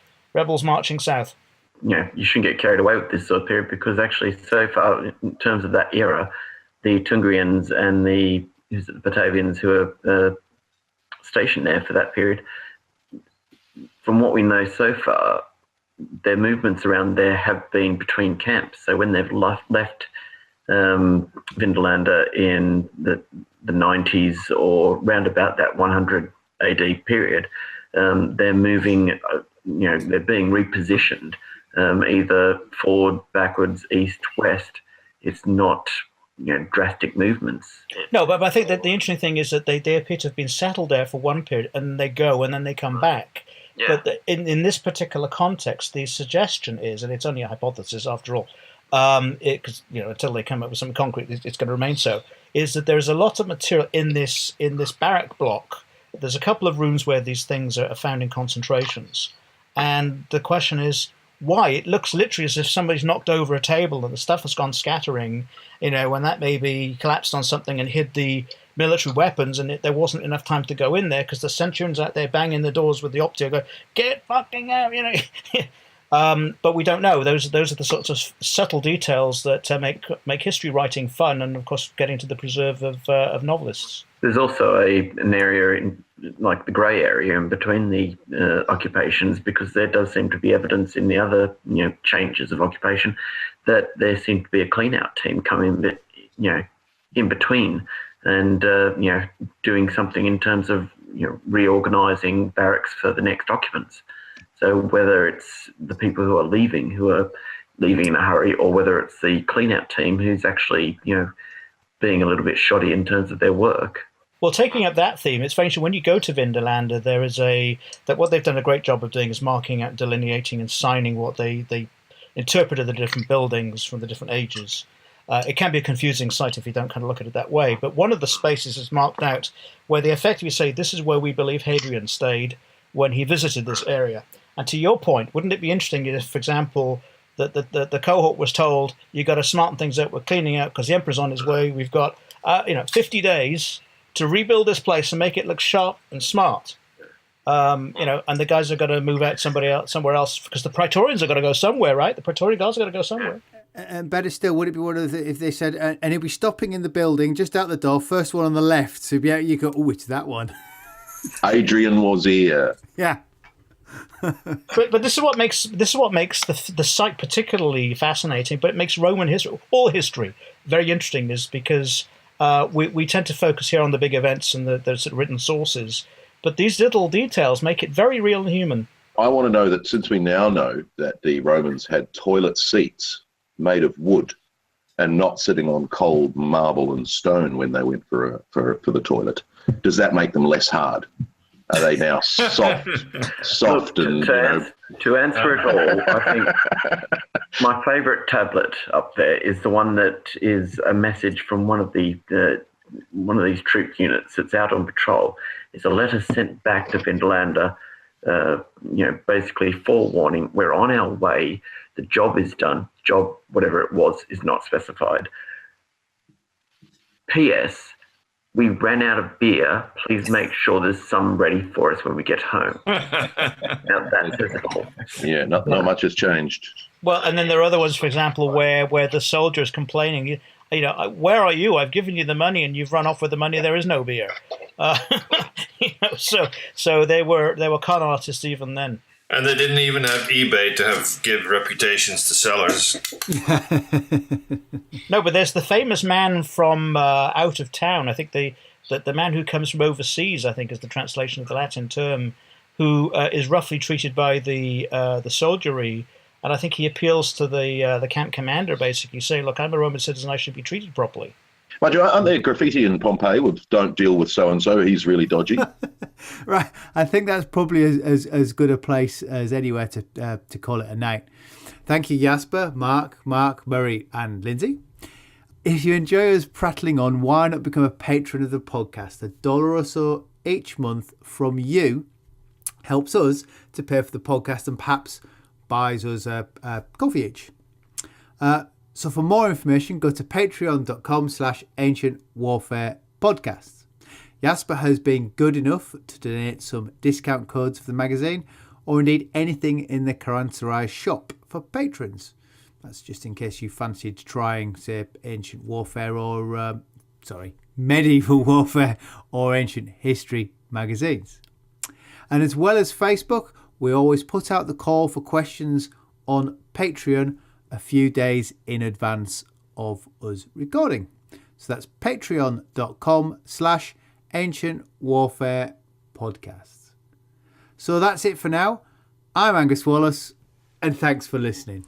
marching south. You shouldn't get carried away with this sort of period, because actually so far in terms of that era, the Tungrians and the Batavians who are stationed there for that period, from what we know so far, their movements around there have been between camps. So when they've left Vindolanda in the 90s or round about that 100 AD period, they're moving, they're being repositioned either forward, backwards, east, west. It's not, drastic movements. No, but I think that the interesting thing is that they appear to have been settled there for one period, and they go, and then they come back. Yeah. But in this particular context, the suggestion is, and it's only a hypothesis after all, because until they come up with something concrete, it's going to remain so, is that there is a lot of material in this barrack block. There's a couple of rooms where these things are found in concentrations, and the question is why. It looks literally as if somebody's knocked over a table and the stuff has gone scattering, when that maybe collapsed on something and hid the military weapons, and there wasn't enough time to go in there because the Centurions out there banging the doors with the optio go, get fucking out, but we don't know. Those are the sorts of subtle details that make history writing fun, and of course getting to the preserve of novelists. There's also an area like the grey area in between the occupations, because there does seem to be evidence in the other changes of occupation that there seemed to be a clean out team coming in between and doing something in terms of reorganising barracks for the next occupants. So whether it's the people who are leaving in a hurry, or whether it's the clean out team who's actually being a little bit shoddy in terms of their work. Well, taking up that theme, it's very interesting. When you go to Vindolanda, there is what they've done a great job of doing is marking out, delineating, and signing what they interpreted the different buildings from the different ages. It can be a confusing site if you don't kind of look at it that way. But one of the spaces is marked out where they effectively say, this is where we believe Hadrian stayed when he visited this area. And to your point, wouldn't it be interesting if, for example, the cohort was told, you've got to smarten things up, we're cleaning out because the emperor's on his way, we've got 50 days to rebuild this place and make it look sharp and smart. And the guys are going to move out somewhere else, because the Praetorians are going to go somewhere, right? The Praetorian guards are going to go somewhere. And better still, would it be one of if they said, and he'll be stopping in the building just out the door, first one on the left, so you go, oh, it's that one. Adrian was here. Yeah. but this is what makes the site particularly fascinating. But it makes Roman history, all history, very interesting, is because we tend to focus here on the big events and the sort of written sources, but these little details make it very real and human. I want to know that, since we now know that the Romans had toilet seats made of wood and not sitting on cold marble and stone when they went for the toilet, does that make them less hard? Are they now soft and... To answer it all, I think my favourite tablet up there is the one that is a message from one of these troop units that's out on patrol. It's a letter sent back to Vindolanda, basically forewarning, we're on our way, the job is done, job, whatever it was, is not specified. P.S. We ran out of beer. Please make sure there's some ready for us when we get home. Now that's visible. Yeah, not much has changed. Well, and then there are other ones, for example, where the soldier is complaining, where are you? I've given you the money and you've run off with the money. There is no beer. So they were con artists even then. And they didn't even have eBay to give reputations to sellers. No, but there's the famous man from out of town. I think the man who comes from overseas, I think is the translation of the Latin term, who is roughly treated by the soldiery. And I think he appeals to the camp commander, basically saying, look, I'm a Roman citizen, I should be treated properly. Mind you, aren't there graffiti in Pompey with "Don't deal with so and so, he's really dodgy"? Right, I think that's probably as good a place as anywhere to call it a night. Thank you, Jasper, Mark, Murray, and Lindsay. If you enjoy us prattling on, why not become a patron of the podcast? $1 or so each month from you helps us to pay for the podcast and perhaps buys us a coffee each. So for more information, go to patreon.com/Ancient Warfare Podcasts. Jasper has been good enough to donate some discount codes for the magazine, or indeed anything in the Karansarai shop for patrons. That's just in case you fancied trying, say, Ancient Warfare or, Medieval Warfare or Ancient History magazines. And as well as Facebook, we always put out the call for questions on Patreon a few days in advance of us recording. So that's patreon.com/Ancient Warfare Podcasts. So that's it for now. I'm Angus Wallace, and thanks for listening.